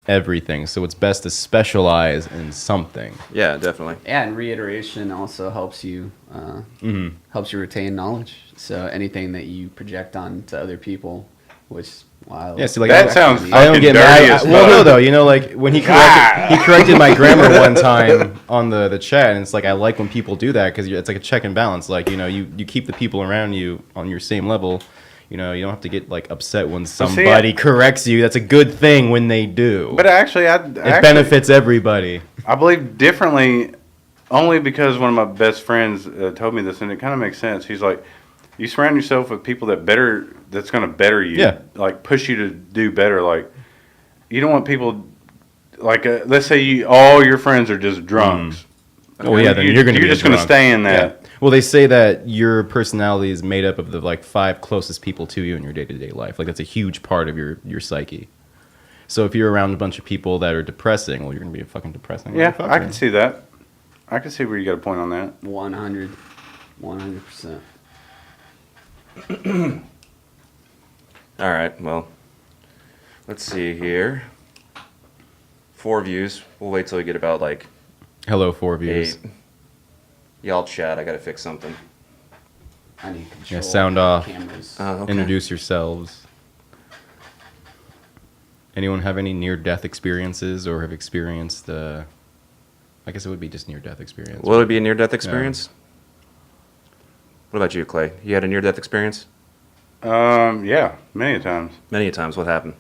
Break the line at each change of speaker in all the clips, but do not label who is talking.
everything. So it's best to specialize in something.
Yeah, definitely.
Yeah, and reiteration also helps you retain knowledge. So anything that you project on to other people, which
Yeah, see, like
that sounds
I don't
fucking
get
dirty
mad.
as
Well,
fuck.
no, though, you know, like when he corrected my grammar one time on the chat, and it's like I like when people do that because it's like a check and balance. Like, you know, you keep the people around you on your same level. You know, you don't have to get like upset when somebody corrects you. That's a good thing when they do.
But actually,
it benefits everybody.
I believe differently, only because one of my best friends told me this, and it kind of makes sense. He's like, you surround yourself with people that's going to better you, like push you to do better. Like, you don't want people, like, let's say all your friends are just drunks.
Oh yeah, then you're
just going to stay in that.
Yeah. Well, they say that your personality is made up of the like 5 closest people to you in your day-to-day life. Like that's a huge part of your psyche. So if you're around a bunch of people that are depressing, well, you're going to be a fucking depressing.
Yeah, I can see that. I can see where you got a point on that.
100%.
All right, well, let's see here. 4 views. We'll wait till we get about like
Hello, 4 views.
8. Y'all chat. I gotta fix something.
I need control.
Yeah, sound off.
Cameras.
Okay.
Introduce yourselves. Anyone have any near-death experiences or have experienced? I guess it would be just near-death experience.
Will it be a near-death experience? What about you, Clay? You had a near-death experience?
Yeah, many times.
Many times. What happened?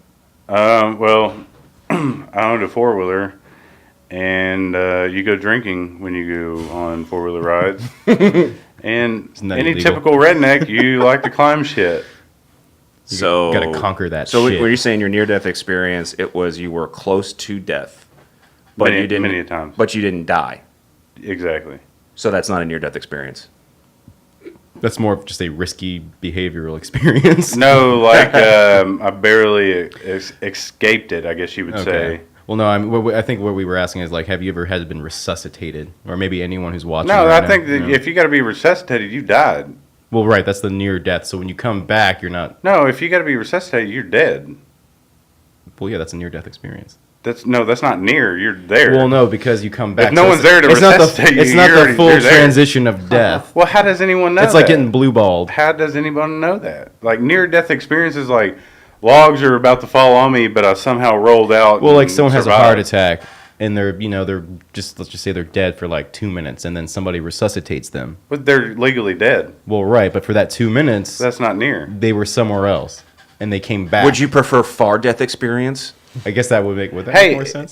Well, I owned a 4-wheeler, and you go drinking when you go on 4-wheeler rides. And any
illegal?
typical redneck, you like to climb shit.
So
got to conquer that
So
shit.
when you're saying your near-death experience, it was you were close to death, but you didn't.
Many times.
But you didn't die.
Exactly.
So that's not a near-death experience.
That's more of just a risky behavioral experience.
No, like I barely escaped it, I guess you would say.
Well, no, I think what we were asking is like, have you ever had been resuscitated, or maybe anyone who's watching?
No,
right
I think
now,
that if you got to be resuscitated, you died.
Well, right, that's the near death. So when you come back, you're not.
No, if you got to be resuscitated, you're dead.
Well, yeah, that's a near death experience.
That's not near. You're there.
Well, no, because you come back.
If no one's there to resuscitate you,
it's not
you're
the full
there.
transition of death.
Well, how does anyone know
It's like
that?
getting blue balled.
How does anyone know that? Like near-death experiences, like logs are about to fall on me, but I somehow rolled out.
Well, like someone has a heart
survived.
attack, and they're just, let's just say they're dead for like 2 minutes, and then somebody resuscitates them.
But they're legally dead.
Well, right, but for that 2 minutes,
That's not near.
they were somewhere else, and they came back.
Would you prefer far death experience?
I guess that would make make more sense.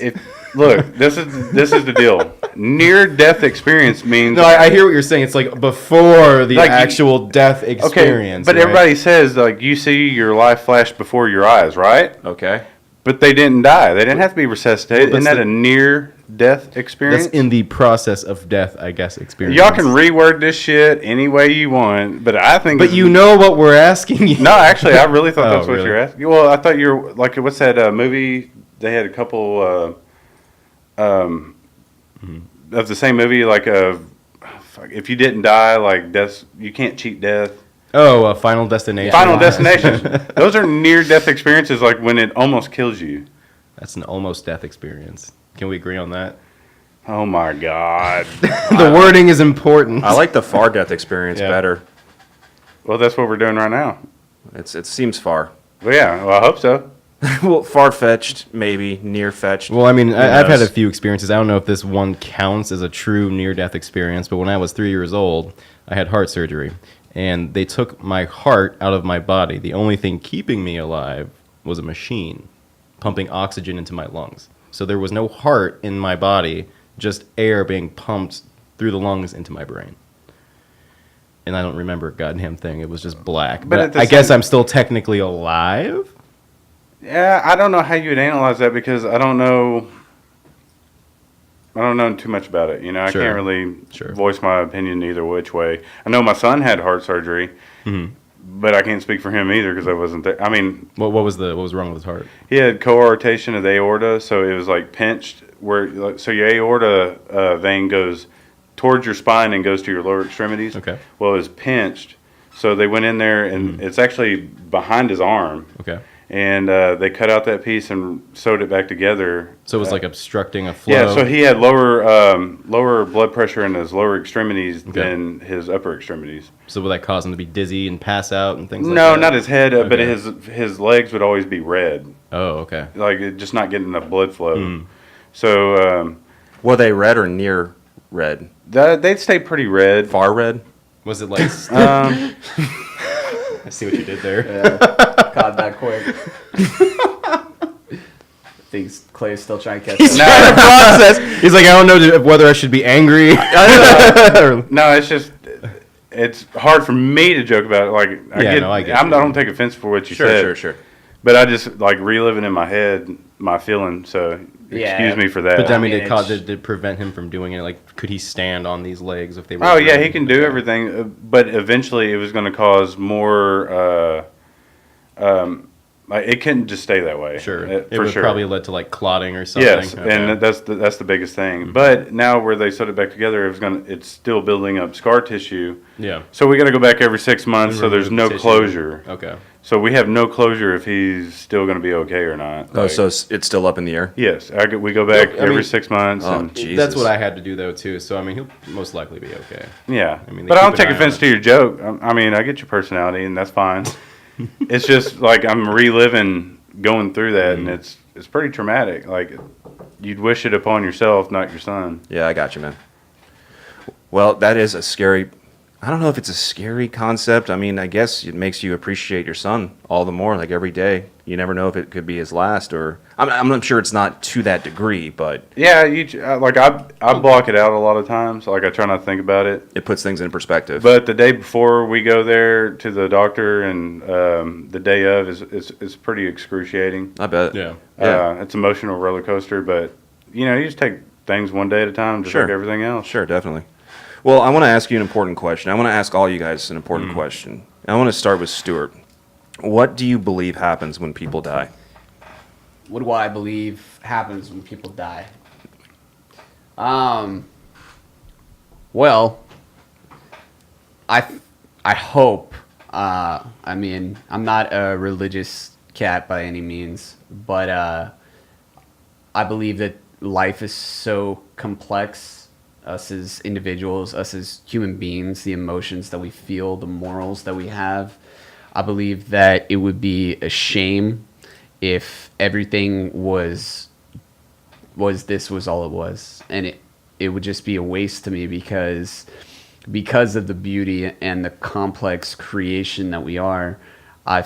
Look, this is the deal. Near-death experience means
No, I hear what you're saying. It's like before the
Like you-
actual death experience.
but
right?
everybody says like you see your life flash before your eyes, right?
Okay.
But they didn't die. They didn't have to be resuscitated.
Well,
Isn't that a near-death experience?
That's in the process of death, I guess. Experience.
Y'all can reword this shit any way you want, but I think.
But you know what we're asking you.
No, actually, I really thought that's what
really?
you're asking. Well, I thought you're like, what's that movie? They had a couple of the same movie, like if you didn't die, like death, you can't cheat death.
Oh, Final Destination.
Final Destination. Those are near-death experiences, like when it almost kills you.
That's an almost death experience. Can we agree on that?
Oh my God.
The wording is important.
I like the far death experience
Yeah.
better.
Well, that's what we're doing right now.
It seems far.
Well, yeah. Well, I hope so.
Well, far-fetched, maybe. Near-fetched.
Well, I mean, I've had a
knows?
few experiences. I don't know if this one counts as a true near-death experience, but when I was 3 years old, I had heart surgery, and they took my heart out of my body. The only thing keeping me alive was a machine pumping oxygen into my lungs. So there was no heart in my body, just air being pumped through the lungs into my brain. And I don't remember a goddamn thing. It was just black.
But at
But
the
I guess
same-
I'm still technically alive.
Yeah, I don't know how you would analyze that because I don't know too much about it. You know, I
Sure.
can't really
Sure.
voice my opinion either which way. I know my son had heart surgery, but I can't speak for him either because I wasn't there. I mean,
What was wrong with his heart?
he had coarctation of the aorta, so it was like pinched. So your aorta vein goes towards your spine and goes to your lower extremities.
Okay.
Well, it was pinched, so they went in there and it's actually behind his arm.
Okay.
and they cut out that piece and sewed it back together.
So it was like obstructing a flow.
Yeah, so he had lower blood pressure in his lower extremities than his upper extremities.
So would that cause him to be dizzy and pass out and things like
No,
that?
not his head, but
Okay.
his legs would always be red,
Oh, okay.
like it just not getting enough blood flow. So
Were they red or near red?
they'd stay pretty red.
Far red?
Was it like?
Um,
I see what you did there.
Yeah, caught that quick. Thinks Clay's still trying to catch up.
Process. He's like, I don't know whether I should be angry.
no, it's hard for me to joke about it. Like I get
you.
I don't take offense for what you
Sure,
said.
sure.
But I just like reliving in my head my feeling. So
Yeah.
excuse me for that.
But I mean,
I mean,
did it prevent him from doing it? Like, could he stand on these legs if they were?
Oh yeah, he
running?
can do everything, but eventually it was going to cause more. Like it couldn't just stay that way.
Sure.
It
It would
sure.
probably led to like clotting or something.
Yes,
Okay.
and that's the biggest thing. But now where they sewed it back together, it's still building up scar tissue.
Yeah.
So we got to go back every 6 months. So there's
Remove
no
tissue.
closure.
Okay.
So we have no closure if he's still going to be okay or not.
Oh,
Like,
so it's still up in the air?
yes, we go back
I
every
mean-
6 months.
Oh,
and,
Jesus.
That's what I had to do though too. So I mean, he'll most likely be okay.
yeah,
I mean, they
but I don't
keep an
take
eye
offense
on
to your joke. I mean, I get your personality, and that's fine. It's just like I'm reliving going through that, and it's pretty traumatic. Like you'd wish it upon yourself, not your son.
Yeah, I got you, man. Well, that is a scary. I don't know if it's a scary concept. I mean, I guess it makes you appreciate your son all the more. Like every day, you never know if it could be his last, or I'm not sure it's not to that degree, but
Yeah, I block it out a lot of times. Like I try not to think about it.
it puts things in perspective.
But the day before we go there to the doctor, and the day of is pretty excruciating.
I bet.
Yeah.
It's an emotional roller coaster, but you just take things one day at a time, just
Sure.
like everything else.
Sure, definitely. Well, I want to ask you an important question. I want to ask all you guys an important question. I want to start with Stuart. What do you believe happens when people die?
What do I believe happens when people die? Well, I hope. I mean, I'm not a religious cat by any means, but I believe that life is so complex. Us as individuals, us as human beings, the emotions that we feel, the morals that we have. I believe that it would be a shame if everything was all it was, and it would just be a waste to me because of the beauty and the complex creation that we are. I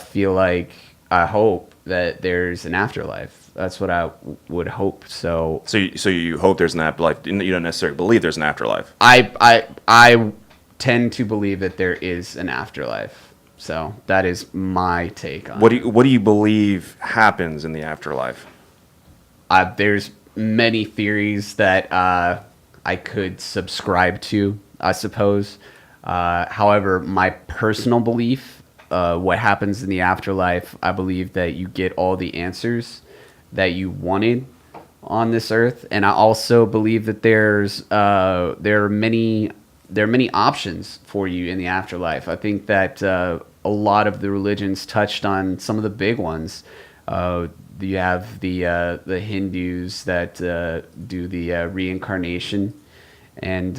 hope that there's an afterlife. That's what I would hope. So
So you hope there's an afterlife. You don't necessarily believe there's an afterlife.
I tend to believe that there is an afterlife. So that is my take on it.
What do you believe happens in the afterlife?
There's many theories that I could subscribe to, I suppose. However, my personal belief, what happens in the afterlife, I believe that you get all the answers that you wanted on this earth, and I also believe that there are many options for you in the afterlife. I think that a lot of the religions touched on some of the big ones. You have the Hindus that do the reincarnation, and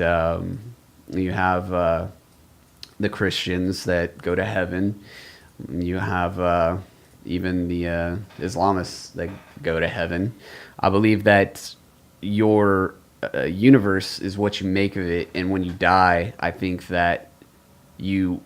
you have the Christians that go to heaven. You have even the Islamists that go to heaven. I believe that your universe is what you make of it, and when you die, I think that you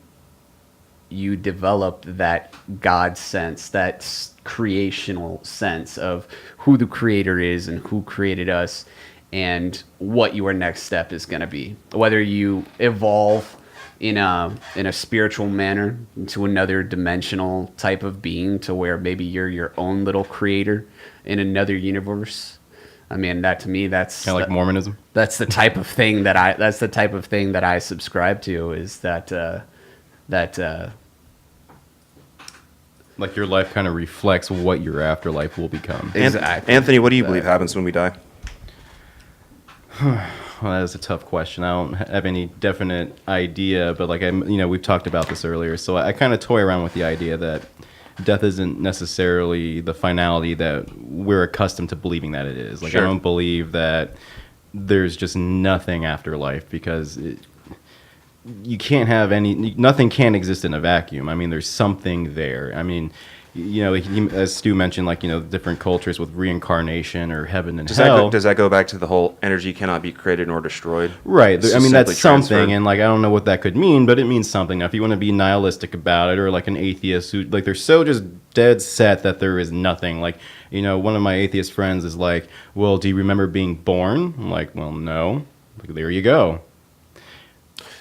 develop that God sense, that creational sense of who the creator is and who created us, and what your next step is going to be. Whether you evolve in a spiritual manner into another dimensional type of being, to where maybe you're your own little creator in another universe. I mean, that to me, that's
Kind of like Mormonism.
that's the type of thing that I subscribe to, is that
Like your life kind of reflects what your afterlife will become.
Exactly.
Anthony, what do you believe happens when we die?
Well, that is a tough question. I don't have any definite idea, but like we've talked about this earlier, so I kind of toy around with the idea that death isn't necessarily the finality that we're accustomed to believing that it is. Like,
Sure.
I don't believe that there's just nothing after life, because you can't have nothing can exist in a vacuum. I mean, there's something there. I mean, you know, as Stu mentioned, like, you know, different cultures with reincarnation or heaven and hell.
Does that go back to the whole energy cannot be created nor destroyed?
Right.
It's
I
just
mean, that's
simply
something,
transferred.
and like, I don't know what that could mean, but it means something. Now, if you want to be nihilistic about it, or like an atheist who, like, they're so just dead set that there is nothing. Like, you know, one of my atheist friends is like, well, do you remember being born? I'm like, well, no. Like, there you go.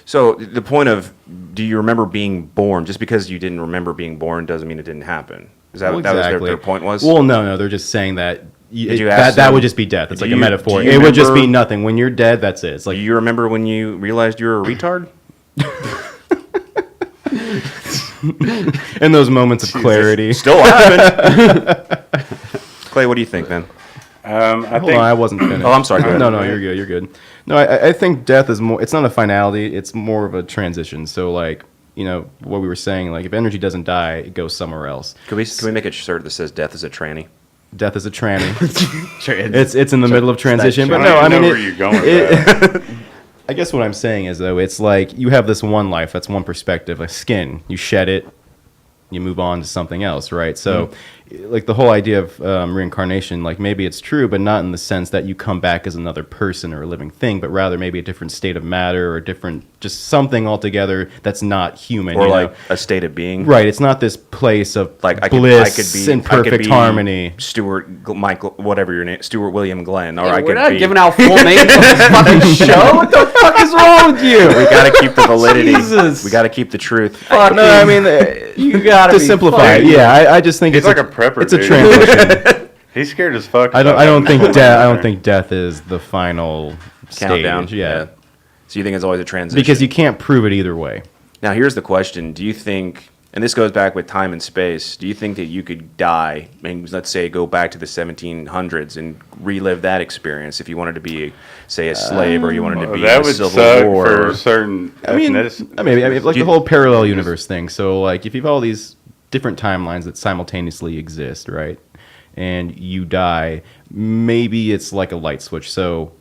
So the point of, do you remember being born? Just because you didn't remember being born doesn't mean it didn't happen. Is that
Well,
that was
exactly.
their point was?
Well, no, they're just saying that
Did you ask
that
them,
would just be death. It's
do
like a
you-
metaphor.
do you
It would just be
remember-
nothing. When you're dead, that's it. It's
Do
like,
you remember when you realized you were a retard?
in those moments of clarity.
Still happen. Clay, what do you think, man?
I
Hold
think
on, I wasn't finished.
Oh, I'm sorry, go ahead.
No, you're good. You're good. No, I think death is more. It's not a finality. It's more of a transition. So, like, you know, what we were saying, like, if energy doesn't die, it goes somewhere else.
Can we make a shirt that says "Death is a tranny"?
Death is a tranny.
Trans-
it's in the middle of transition. But
I
no,
don't
I
even
mean,
know where you're going with that.
I guess what I'm saying is, though, it's like you have this one life. That's one perspective. Like skin, you shed it, you move on to something else, right? So, like the whole idea of reincarnation, like maybe it's true, but not in the sense that you come back as another person or a living thing, but rather maybe a different state of matter or different, just something altogether that's not human.
Or
you
like
know?
a state of being?
Right. It's not this place of
Like
bliss and perfect harmony.
Michael, whatever your name, Stuart William Glenn, or I
We're
could
not
be.
giving out full names on this fucking show. What the fuck is wrong with you?
We got to keep the validity.
Jesus.
We got to keep the truth.
Fucking-
No, I mean,
you gotta
to
be
simplify it,
fucking-
yeah, I just think
He's
it's
like a prepper,
It's a
dude.
transition.
He's scared as fuck.
I
about
don't think
having
death. I
to-
don't think death is the final
Countdown.
stage. Yeah.
So you think it's always a transition?
Because you can't prove it either way.
Now, here's the question. Do you think, and this goes back with time and space, do you think that you could die, and let's say go back to the 1700s and relive that experience if you wanted to be, say, a slave or you wanted to be in
that
the
would
Civil
suck
War?
for certain.
I mean,
ethnic-
like
Do
the
you-
whole parallel universe thing. So, like, if you have all these different timelines that simultaneously exist, right, and you die, maybe it's like a light switch. So,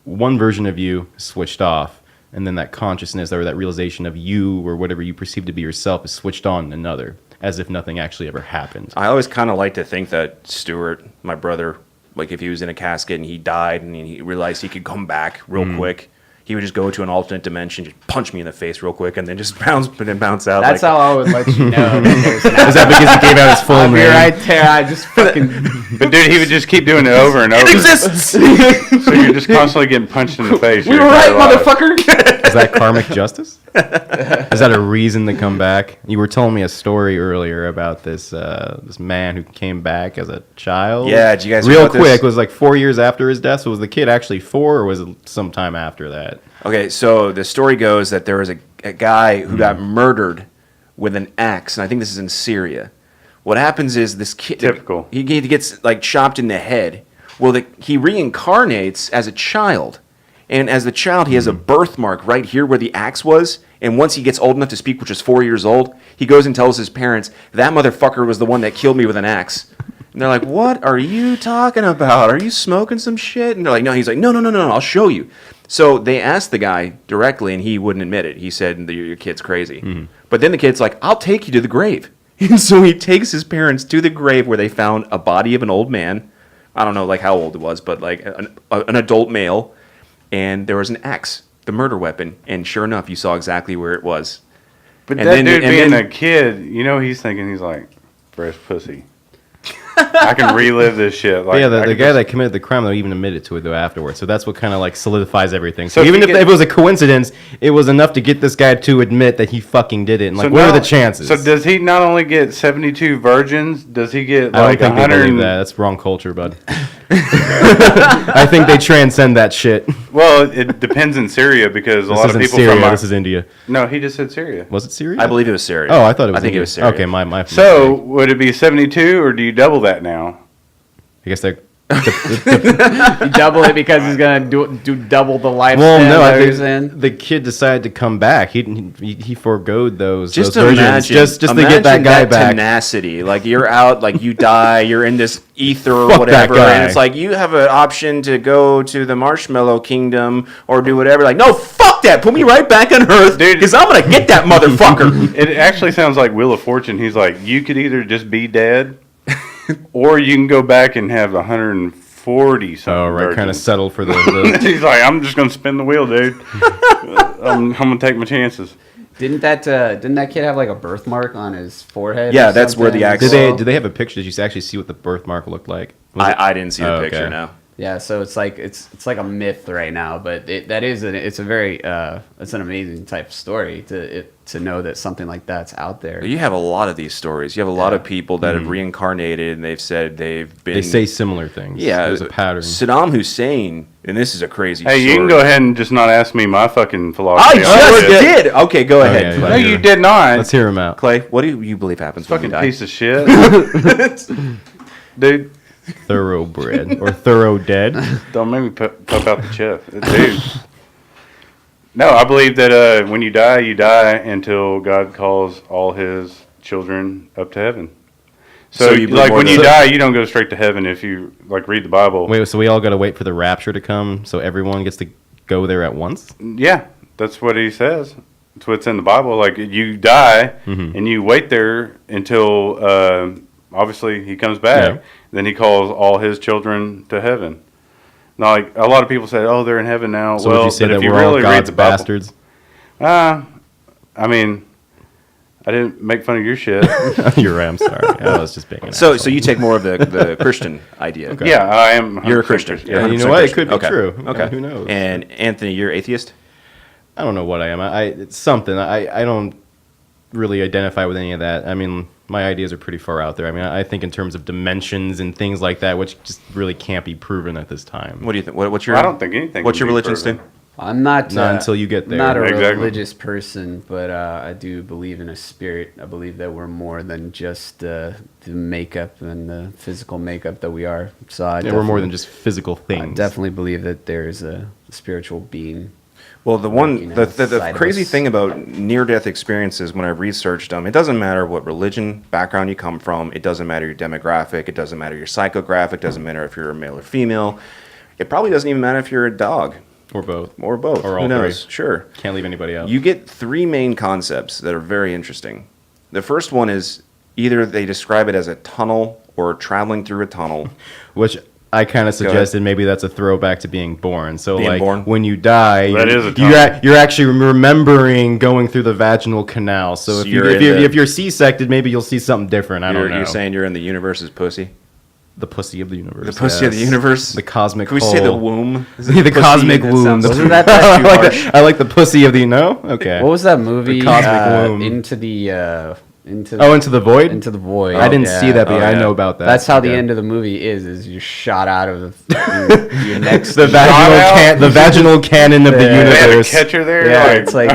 one version of you is switched off, and then that consciousness or that realization of you or whatever you perceive to be yourself is switched on in another, as if nothing actually ever happened.
I always kind of like to think that Stuart, my brother, like if he was in a casket and he died and he realized he could come back real quick, he would just go to an alternate dimension, just punch me in the face real quick, and then just bounce out.
That's
like,
how I would let you know. That there's an
Is that because he gave out his full
I'll be
name?
right there. I just fucking.
But dude, he would just keep doing it over and over.
It exists.
So you're just constantly getting punched in the face.
We
your
were right,
entire life.
motherfucker.
Is that karmic justice? Is that a reason to come back? You were telling me a story earlier about this this man who came back as a child.
Yeah, did you guys hear
real
about this?
quick? Was like 4 years after his death. So was the kid actually 4, or was it sometime after that?
Okay, so the story goes that there was a guy who got murdered with an axe, and I think this is in Syria. What happens is this kid,
Typical.
he gets like chopped in the head. Well, he reincarnates as a child, and as the child, he has a birthmark right here where the axe was. And once he gets old enough to speak, which is 4 years old, he goes and tells his parents, "That motherfucker was the one that killed me with an axe." And they're like, "What are you talking about? Are you smoking some shit?" And they're like, "No." He's like, "No, I'll show you." So they asked the guy directly, and he wouldn't admit it. He said, "Your kid's crazy." But then the kid's like, "I'll take you to the grave." And so he takes his parents to the grave where they found a body of an old man. I don't know like how old it was, but like an adult male. And there was an axe, the murder weapon. And sure enough, you saw exactly where it was.
But
And
that
then-
dude
and
being
then-
a kid, you know, he's thinking, he's like, fresh pussy. I can relive this shit. Like,
yeah,
I
the
could
guy
just-
that committed the crime though even admitted to it though afterwards. So that's what kind of like solidifies everything. So
So if
even
you
if
get-
it was a coincidence, it was enough to get this guy to admit that he fucking did it. And like,
So
what are
now-
the chances?
So does he not only get 72 virgins? Does he get
I don't
like
think they
100?
believe that. That's wrong culture, bud. I think they transcend that shit.
Well, it depends in Syria because a
This
lot of
isn't
people
Syria.
from
This is India.
no, he just said Syria.
Was it Syria?
I believe it was Syria.
Oh, I thought it was.
I think
India.
it was Syria.
Okay, my
So
mistake.
would it be 72 or do you double that now?
I guess that
You double it because he's gonna do double the lifespan.
Well, no,
that
I
he's in.
think the kid decided to come back. He foregoed those
Just
versions
imagine,
just to get that guy back.
tenacity. Like you're out, like you die, you're in this ether or
Fuck that
whatever,
guy.
and it's like you have an option to go to the Marshmallow Kingdom or do whatever. Like, no, fuck that. Put me right back on Earth,
Dude.
because I'm gonna get that motherfucker.
It actually sounds like Wheel of Fortune. He's like, you could either just be dead, or you can go back and have 140 something.
Oh, right, kind of
virgins.
settle for the
He's like, I'm just gonna spin the wheel, dude. I'm gonna take my chances.
Didn't that kid have like a birthmark on his forehead?
Yeah,
or
that's where the
something?
actual-
Did they have a picture? Did you actually see what the birthmark looked like?
I didn't see the
Oh,
picture
okay.
now.
Yeah, so it's like a myth right now, but it's a very it's an amazing type of story to know that something like that's out there.
You have a lot of these stories. You have a lot
Yeah.
of people that have reincarnated and they've said they've been.
They say similar things.
yeah,
There's a pattern.
Saddam Hussein, and this is a crazy.
Hey, you
story.
can go ahead and just not ask me my fucking
I
philosophy.
just
it.
did. Okay, go
Oh,
ahead.
yeah,
No,
yeah.
you did not.
Let's hear him out.
Clay, what do you believe happens when you
Fucking
die?
piece of shit, dude.
Thoroughbred or thorough dead.
Don't make me puff out the chest, dude. No, I believe that when you die until God calls all His children up to heaven.
So
So,
you believe
like
more
when
than-
you die, you don't go straight to heaven if you like read the Bible.
Wait, so we all got to wait for the rapture to come so everyone gets to go there at once?
Yeah, that's what He says. That's what's in the Bible. Like you die and you wait there until obviously He comes back.
Yeah.
Then He calls all His children to heaven. Now, like a lot of people say, "Oh, they're in heaven now."
So
well,
would you say
but
that
if you
we're all
really read
God's
the Bible,
bastards?
I mean, I didn't make fun of your shit.
You're right. I'm sorry. I was just being an
So
asshole.
you take more of the Christian idea.
Okay.
Yeah, I am.
You're a
100%
Christian.
Yeah.
And you know
100%
what? It
Christian.
could be
Okay.
true.
Okay.
Who knows?
And Anthony, you're atheist?
I don't know what I am. It's something. I don't really identify with any of that. I mean, my ideas are pretty far out there. I mean, I think in terms of dimensions and things like that, which just really can't be proven at this time.
What do you think? What's your?
I don't think anything.
What's
can
your
be
religion,
proven.
Stu?
I'm not
Until you get there.
Not a
Exactly.
religious person, but I do believe in a spirit. I believe that we're more than just the makeup and the physical makeup that we are. So
Yeah, we're more than just physical
I
things.
definitely believe that there's a spiritual being.
Well, the
Working
the
outside of
crazy
us.
thing about near-death experiences, when I've researched them, it doesn't matter what religion background you come from. It doesn't matter your demographic. It doesn't matter your psychographic. It doesn't matter if you're a male or female. It probably doesn't even matter if you're a dog
Or both.
or both.
Or
Who
all
knows?
three.
Sure.
Can't leave anybody out.
You get three main concepts that are very interesting. The first one is either they describe it as a tunnel or traveling through a tunnel.
Which I kind of
ahead.
suggested maybe that's a throwback to being born. So
Being
like
born?
when you die,
That
you're,
is a tunnel.
you're actually remembering going through the vaginal canal. So
So
if
you're
if
in
you're C-sected, maybe you'll see something different. I don't know.
You're saying you're in the universe's pussy?
The pussy of the universe.
The pussy of the
yes.
universe?
The cosmic
Can we
hole.
say the womb? Is it
the
pussy?
cosmic
That
womb.
sounds
The-
too-
Wasn't that
I,
too
like
harsh?
I like the pussy of the no. Okay.
What was that movie?
cosmic womb.
Into the
Into the void.
Into the void.
I didn't
Yeah.
see that, but
Oh,
I
yeah.
know about that.
That's how the
Okay.
end of the movie is you're shot out of your next.
the
out.
the vaginal canon of the
Yeah.
They had a
universe.
catcher there.
Yeah, it's like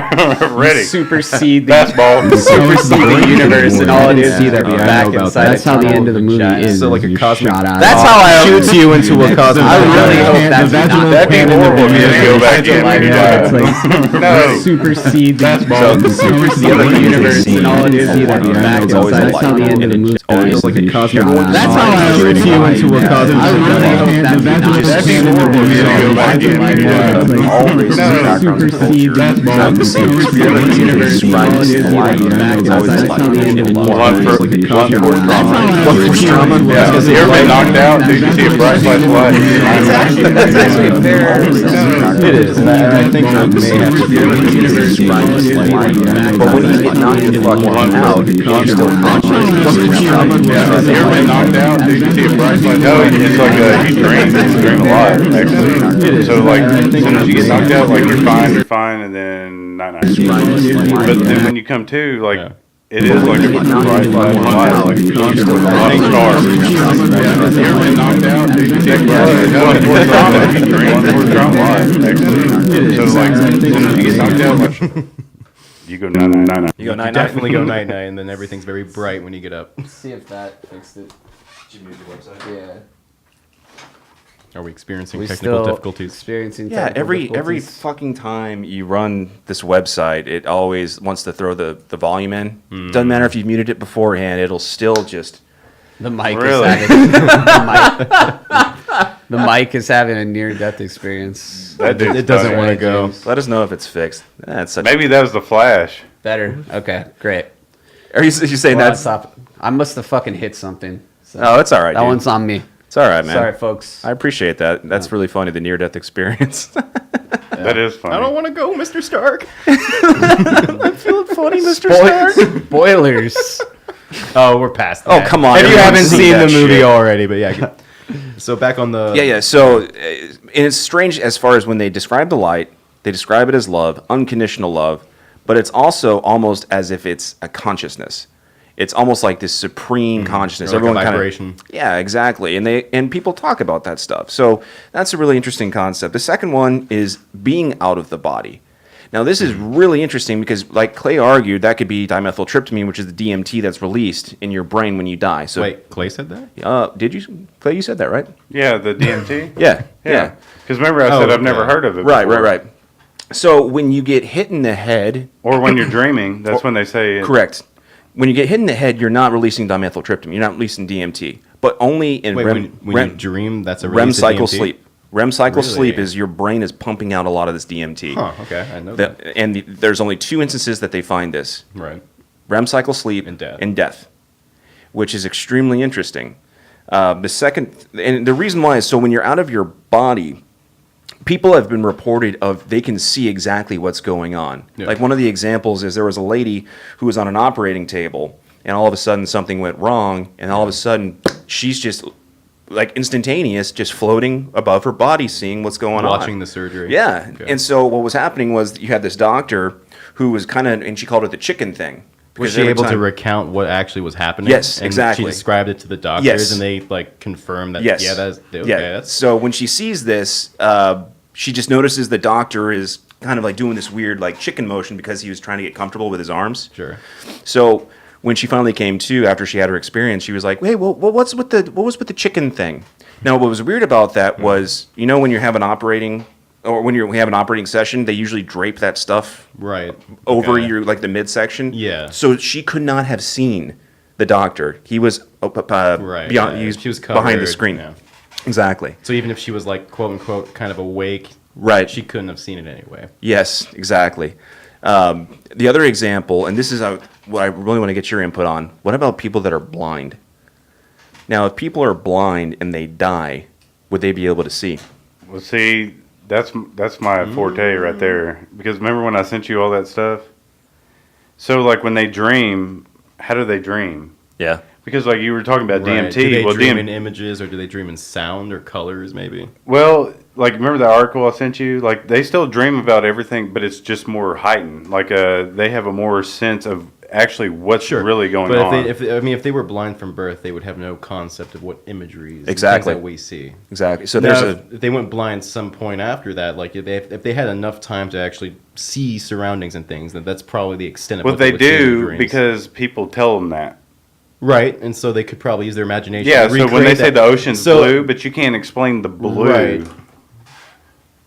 ready.
you supersede the
Fastball.
supersede the universe, and all it is
See
is
that,
you're
but I
back
know about
inside.
that.
That's how the end of the movie is.
So like a
you're
cosmic.
shot out.
That's how I
shoots you into a cosmic.
I really hope that's not.
That'd be horrible if you had to go back in.
Like,
Yeah.
it's like
No.
supersede the
supersede the universe, and all it is is you're back
It's always
inside.
a
That's how the end of the movie
always
like a cosmic.
That's how I
shoots you into a cosmic.
I really hope that's not.
That'd be horrible if you had to go back in.
All races, backgrounds, and
supersede
cultures
the
have the same experience.
the universe,
It's right.
all it is,
Life.
you're back
It's always
inside.
like
That's how the end of the movie
Blunt
is.
force trauma.
Blunt force trauma.
Yeah. You ever been knocked out? Dude, you see a bright flash light.
That's actually fair.
It is. And I think that may have to be
But when you get knocked the fuck out, you're still conscious.
Yeah. You ever been knocked out? Dude, you see a bright flash. No, it's like you dream a lot, actually. So like, as soon as you get knocked out, like you're fine, and then night. But then when you come to, like,
Yeah.
it is like a bright flash light, like you're still a lot of stars. You ever been knocked out? Dude, you see a blunt force trauma. Blunt force trauma, actually. So like, as soon as you get knocked out, like, you go night.
You go night
definitely go night night, and then everything's very bright when you get up.
See if that fixed it. Yeah.
Are we experiencing
We
technical
still
difficulties?
experiencing
Yeah,
technical
every
difficulties?
fucking time you run this website, it always wants to throw the volume in. Doesn't matter if you've muted it beforehand; it'll still just.
The mic
Really?
is having the mic is having a near-death experience.
That dude's
It doesn't
funny.
want to go.
James.
Let us know if it's fixed. That's such.
Maybe that was the Flash.
Better. Okay, great.
Are you saying
Well,
that's?
stop. I must have fucking hit something. So
Oh, it's all right.
that
dude.
one's on me.
It's all right, man.
Sorry, folks.
I appreciate that. That's really funny. The near-death experience.
That is funny.
I don't want to go, Mr. Stark.
funny, Mr.
Spoilers.
Oh, we're past
Oh,
that.
come on,
If you
everyone's
haven't
seen
seen
that
the movie
shit.
already, but yeah. So back on the
Yeah. So, and it's strange as far as when they describe the light, they describe it as love, unconditional love, but it's also almost as if it's a consciousness. It's almost like this supreme consciousness.
Or like a
kinda-
vibration.
yeah, exactly. And people talk about that stuff. So that's a really interesting concept. The second one is being out of the body. Now this is really interesting because, like Clay argued, that could be dimethyltryptamine, which is the DMT that's released in your brain when you die. So,
Wait, Clay said that?
did you, Clay? You said that, right?
Yeah, the DMT.
Yeah,
Yeah. Because remember, I said I've never
okay.
heard of it.
Right,
before.
right. So when you get hit in the head,
Or when you're dreaming, that's when they say.
correct. When you get hit in the head, you're not releasing dimethyltryptamine. You're not releasing DMT, but only in
Wait,
REM,
when you dream, that's a
REM
release of
cycle
DMT?
sleep. REM cycle
Really?
sleep is your brain is pumping out a lot of this DMT.
Huh, okay, I know that.
There's only two instances that they find this:
Right.
REM cycle sleep
And death.
which is extremely interesting. The second, and the reason why is so when you're out of your body, people have been reported of they can see exactly what's going on.
Yeah.
Like one of the examples is there was a lady who was on an operating table, and all of a sudden something went wrong, and all of a sudden she's just like instantaneous, just floating above her body, seeing what's going on.
Watching the surgery.
Yeah.
Okay.
And so what was happening was you had this doctor who was kind of, and she called it the chicken thing.
Was
Because
she
every
able to
time-
recount what actually was happening?
Yes,
and
exactly.
She described it to the doctors,
Yes.
and they like confirmed that.
Yes.
Yeah, that's okay.
Yeah.
That's
So when she sees this, she just notices the doctor is kind of like doing this weird like chicken motion because he was trying to get comfortable with his arms.
sure.
So when she finally came to after she had her experience, she was like, "Hey, well, what was with the chicken thing?" Now, what was weird about that was, you know, when you have an operating or when we have an operating session, they usually drape that stuff
Right.
over
Okay.
your like the midsection.
Yeah.
So she could not have seen the doctor. He was
Right.
beyond.
yeah.
He was
She was
behind the
covered,
screen.
yeah.
Exactly.
So even if she was like quote unquote kind of awake,
Right.
she couldn't have seen it anyway.
Yes, exactly. The other example, and this is what I really want to get your input on. What about people that are blind? Now, if people are blind and they die, would they be able to see?
Well, see, that's my forte right there. Because remember when I sent you all that stuff? So, like, when they dream, how do they dream?
Yeah.
Because, like, you were talking about
Right.
DMT.
Do they
well,
dream in images, or do they dream in sound or colors? Maybe.
Well, like, remember the article I sent you? Like, they still dream about everything, but it's just more heightened. Like, they have a more sense of actually what's really going
but
on.
if they were blind from birth, they would have no concept of what imageries
Exactly.
things that we see.
Exactly. So
Now,
there's
if they went blind some point after that, like if they had enough time to actually see surroundings and things, then that's probably the extent of
what
what
they
would see in their
do
dreams.
because people tell them that.
Right, and so they could probably use their imagination.
Yeah,
to
so when they
recreate
say
that.
the ocean's
So-
blue, but you can't explain the blue.
Right.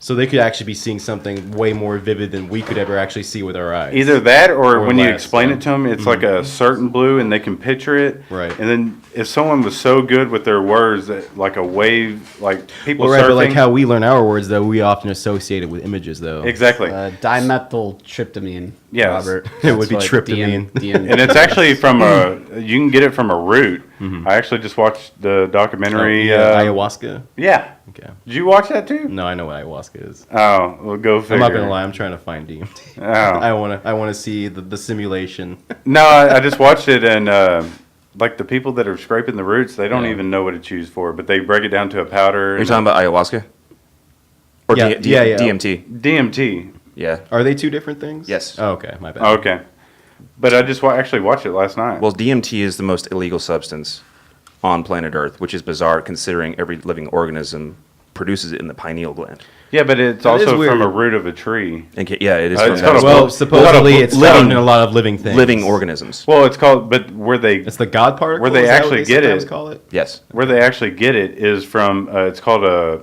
So they could actually be seeing something way more vivid than we could ever actually see with our eyes.
Either that or when you
less,
explain
yeah.
it to them, it's like a certain blue and they can picture it.
Right.
And then if someone was so good with their words that like a wave, like people
Well, right,
surfing.
but like how we learn our words, though, we often associate it with images, though.
Exactly.
Dimethyltryptamine.
Yes.
Robert.
It would
That's
be
what
tryptamine.
And it's actually from you can get it from a root. I actually just watched the documentary.
Ayahuasca.
Yeah.
Okay.
Did you watch that too?
No, I know what ayahuasca is.
Oh, well, go figure.
I'm not gonna lie. I'm trying to find DMT.
Oh.
I wanna see the simulation.
No, I just watched it, and like the people that are scraping the roots, they don't
Yeah.
even know what to choose for, but they break it down to a powder.
Are you talking about ayahuasca? Or
Yeah, yeah.
DMT?
DMT?
Yeah.
Are they two different things?
Yes.
Oh, okay, my bad.
Okay, but I just actually watched it last night.
Well, DMT is the most illegal substance on planet Earth, which is bizarre considering every living organism produces it in the pineal gland.
yeah, but it's
That is
also from a
weird.
root of a tree.
Yeah, it is.
It's
from
called
that.
a
Well,
It's
supposedly it's
living-
found in a lot of living things.
living organisms.
Well, it's called, but where they
It's the God particle.
Where they
is that what
actually get
sometimes
it.
Call it.
Yes.
Where they actually get it is from. It's called a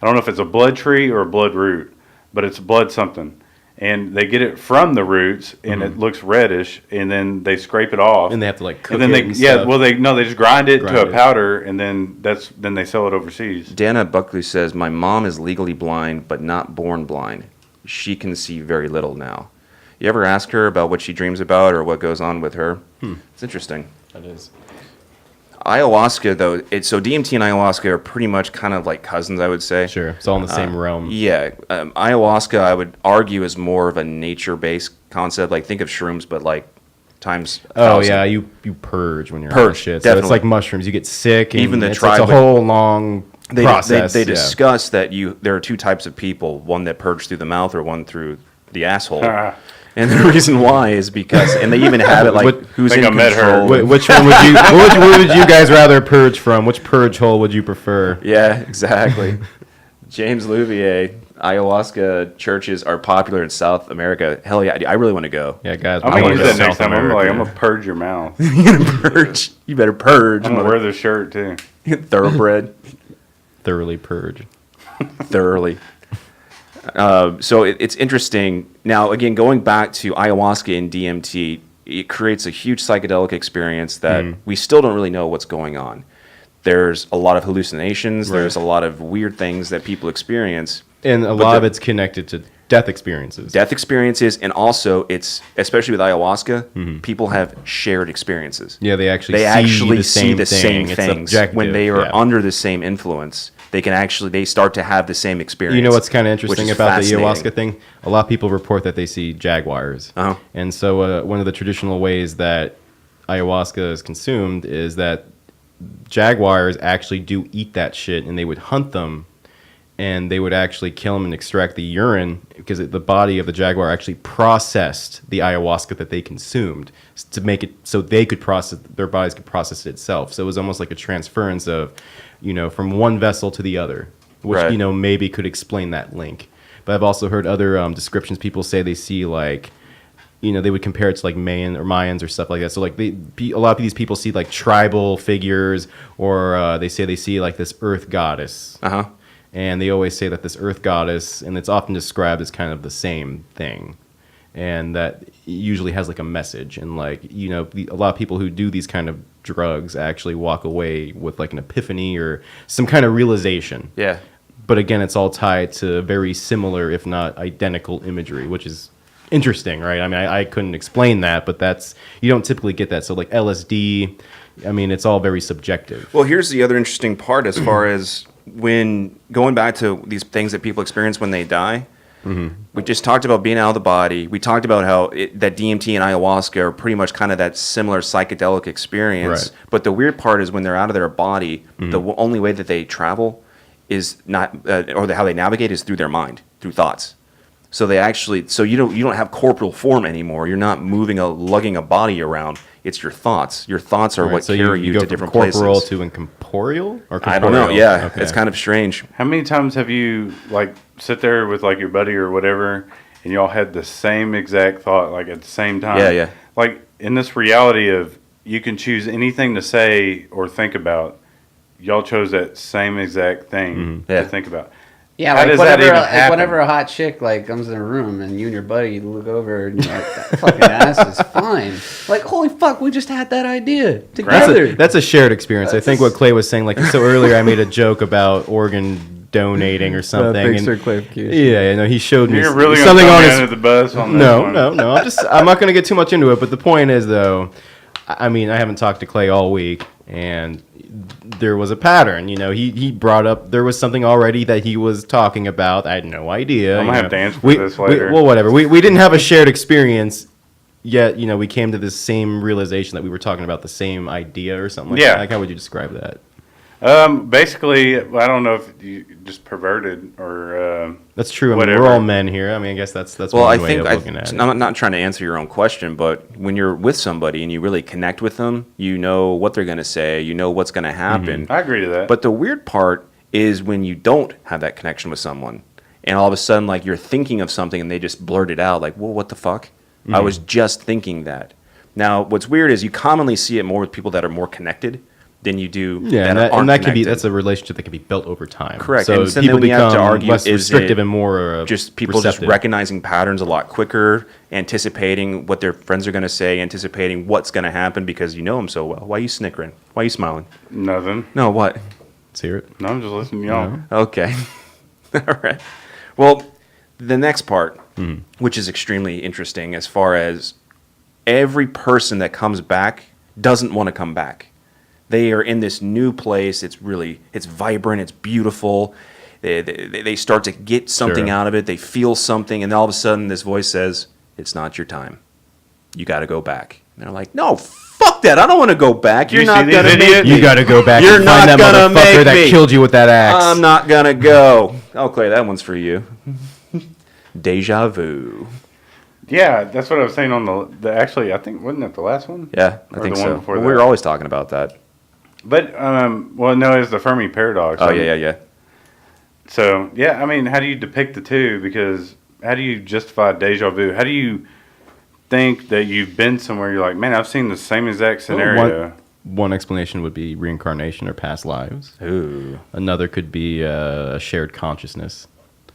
I don't know if it's a blood tree or a blood root, but it's blood something. And they get it from the roots, and it looks reddish, and then they scrape it off.
And they have to like cook
and then
it
they
and
yeah,
stuff.
well they just grind it
Grind
to a
it.
powder, and then they sell it overseas.
Dana Buckley says, my mom is legally blind, but not born blind. She can see very little now. You ever ask her about what she dreams about or what goes on with her? It's interesting.
That is.
Ayahuasca, though, so DMT and ayahuasca are pretty much kind of like cousins, I would say.
Sure, it's all in the same realm.
Yeah. Ayahuasca, I would argue, is more of a nature-based concept. Like, think of shrooms, but like times
Oh
1,000.
yeah, you purge when you're on
Purge,
shit. So it's
definitely.
like mushrooms. You get sick. And
Even the
it's
tribe
a
would-
whole long process.
They
yeah.
discuss that there are two types of people: one that purge through the mouth, or one through the asshole. And the reason why is because, and they even have it like
What-
who's
Think
in
I met her.
control.
Which one would you? What would you guys rather purge from? Which purge hole would you prefer?
Yeah, exactly. James Louvier, ayahuasca churches are popular in South America. Hell yeah, I really want to go.
Yeah, guys.
I'm
I
gonna
wanna
use
go
that next
South
time. I'm
America.
gonna purge your mouth.
Purge. You better purge.
I'm gonna wear this shirt too.
Thoroughbred.
Thoroughly purge.
Thoroughly. So it's interesting. Now, again, going back to ayahuasca and DMT, it creates a huge psychedelic experience that we still don't really know what's going on. There's a lot of hallucinations.
Right.
There's a lot of weird things that people experience.
And a lot of it's connected to death experiences.
Death experiences, and also it's, especially with ayahuasca, people have shared experiences.
Yeah, they actually
see the same
It's
things
objective,
when they are
yeah.
under the same influence. They start to have the same experience.
You know what's kind of
which
interesting
is
about the
fascinating.
ayahuasca thing? A lot of people report that they see jaguars.
Uh-huh.
And so one of the traditional ways that ayahuasca is consumed is that jaguars actually do eat that shit, and they would hunt them, and they would actually kill them and extract the urine, because the body of the jaguar actually processed the ayahuasca that they consumed to make it so they could process, their bodies could process it itself. So it was almost like a transference of, from one vessel to the other, which,
Right.
maybe could explain that link. But I've also heard other descriptions. People say they see like, they would compare it to like Mayans or stuff like that. So like a lot of these people see like tribal figures, or they say they see like this earth goddess.
Uh-huh.
And they always say that this earth goddess, and it's often described as kind of the same thing, and that usually has like a message. And like, a lot of people who do these kind of drugs actually walk away with like an epiphany or some kind of realization.
Yeah.
But again, it's all tied to very similar, if not identical, imagery, which is interesting, right? I mean, I couldn't explain that, but you don't typically get that. So like LSD, I mean, it's all very subjective.
Well, here's the other interesting part as far as when going back to these things that people experience when they die. We just talked about being out of the body. We talked about how that DMT and ayahuasca are pretty much kind of that similar psychedelic experience.
Right.
But the weird part is when they're out of their body, the only way that they travel is not, how they navigate is through their mind, through thoughts. So you don't have corporeal form anymore. You're not lugging a body around. It's your thoughts. Your thoughts are
Right,
what
so
carry you
go
to
from
different
corporeal
places.
to incorporeal, or
I don't know.
corporeal?
Yeah,
Okay.
it's kind of strange.
How many times have you like sit there with like your buddy or whatever, and y'all had the same exact thought like at the same time?
Yeah, yeah.
Like in this reality of you can choose anything to say or think about, y'all chose that same exact thing
Yeah.
to think about.
Yeah,
How
like
does that
whenever,
even
like
happen?
whenever a hot chick like comes in a room and you and your buddy look over and you're like, that fucking ass is fine. Like, holy fuck, we just had that idea together.
That's a shared experience. I think what Clay was saying, like, so earlier I made a joke about organ donating or something.
thanks
and
for clarification.
Yeah, he showed me
You're really going
something
to
on
throw me
his.
under the bus on this
No,
one.
no. I'm not going to get too much into it. But the point is, though, I mean, I haven't talked to Clay all week, and there was a pattern. He brought up there was something already that he was talking about. I had no idea.
I'm gonna
you
have
know.
to answer for this later.
Well, whatever. We didn't have a shared experience. Yet, we came to this same realization that we were talking about the same idea or something like
Yeah.
that. Like, how would you describe that?
Basically, I don't know if you just perverted or
That's true. I mean,
Whatever.
we're all men here. I mean, I guess that's
Well, I
one way
think
of looking at it.
I'm not trying to answer your own question, but when you're with somebody and you really connect with them, you know what they're going to say, you know what's going to happen.
I agree to that.
But the weird part is when you don't have that connection with someone, and all of a sudden, like, you're thinking of something and they just blurt it out, like, well, what the fuck? I was just thinking that. Now, what's weird is you commonly see it more with people that are more connected. than you do
Yeah,
that aren't
and that can be
connected.
that's a relationship that can be built over time.
Correct.
So
And so
people
then we have to
become
argue,
less
is
restrictive
it
and more
just people just
receptive.
recognizing patterns a lot quicker, anticipating what their friends are going to say, anticipating what's going to happen because you know them so well. Why are you snickering? Why are you smiling?
Nothing.
No, what?
Let's hear it.
No, I'm just listening to y'all.
No.
Okay. All right. Well, the next part, which is extremely interesting as far as every person that comes back doesn't want to come back. They are in this new place. It's vibrant. It's beautiful. They start to get something
Sure.
out of it. They feel something. And all of a sudden, this voice says, it's not your time. You got to go back. And they're like, no, fuck that. I don't want to go back.
You
You're
see
not
these
going to make
idiots?
me.
You got to go back
You're
and find
not
that
gonna
motherfucker
make
that
me.
killed you with that axe.
I'm not going to go. Oh, Clay, that one's for you. Deja vu.
Yeah, that's what I was saying on the actually, I think, wasn't that the last one?
Yeah, I
Or
think
the one
so.
before
Well,
that?
we were always talking about that.
Well, no, it's the Fermi paradox.
Oh, yeah.
So, yeah, I mean, how do you depict the two? Because how do you justify deja vu? How do you think that you've been somewhere? You're like, man, I've seen the same exact scenario.
One explanation would be reincarnation or past lives.
Ooh.
Another could be a shared consciousness,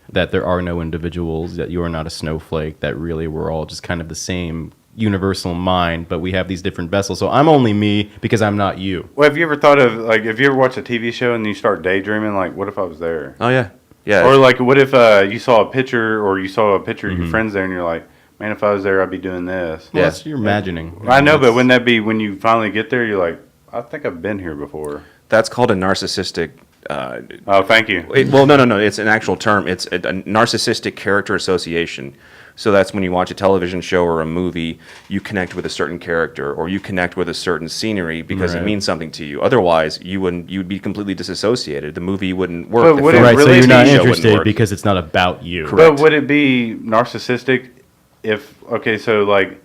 that there are no individuals, that you are not a snowflake, that really we're all just kind of the same universal mind, but we have these different vessels. So I'm only me because I'm not you.
Well, have you ever thought of, like, have you ever watched a TV show and you start daydreaming, like, what if I was there?
Oh, yeah. Yeah.
Or, like, what if you saw a picture or you saw a picture of your friends there and you're like, man, if I was there, I'd be doing this.
Well,
Yeah.
that's you're imagining.
I know, but
That's-
wouldn't that be when you finally get there, you're like, I think I've been here before.
That's called a narcissistic.
Oh, thank you.
No. It's an actual term. It's a narcissistic character association. So that's when you watch a television show or a movie, you connect with a certain character or you connect with a certain scenery because it
Right.
means something to you. Otherwise, you'd be completely disassociated. The movie wouldn't work.
But
The
would it
film-
Right, so
really
you're not
TV show wouldn't
interested
work.
because it's not about you.
Correct.
But would it be narcissistic if, okay, so like,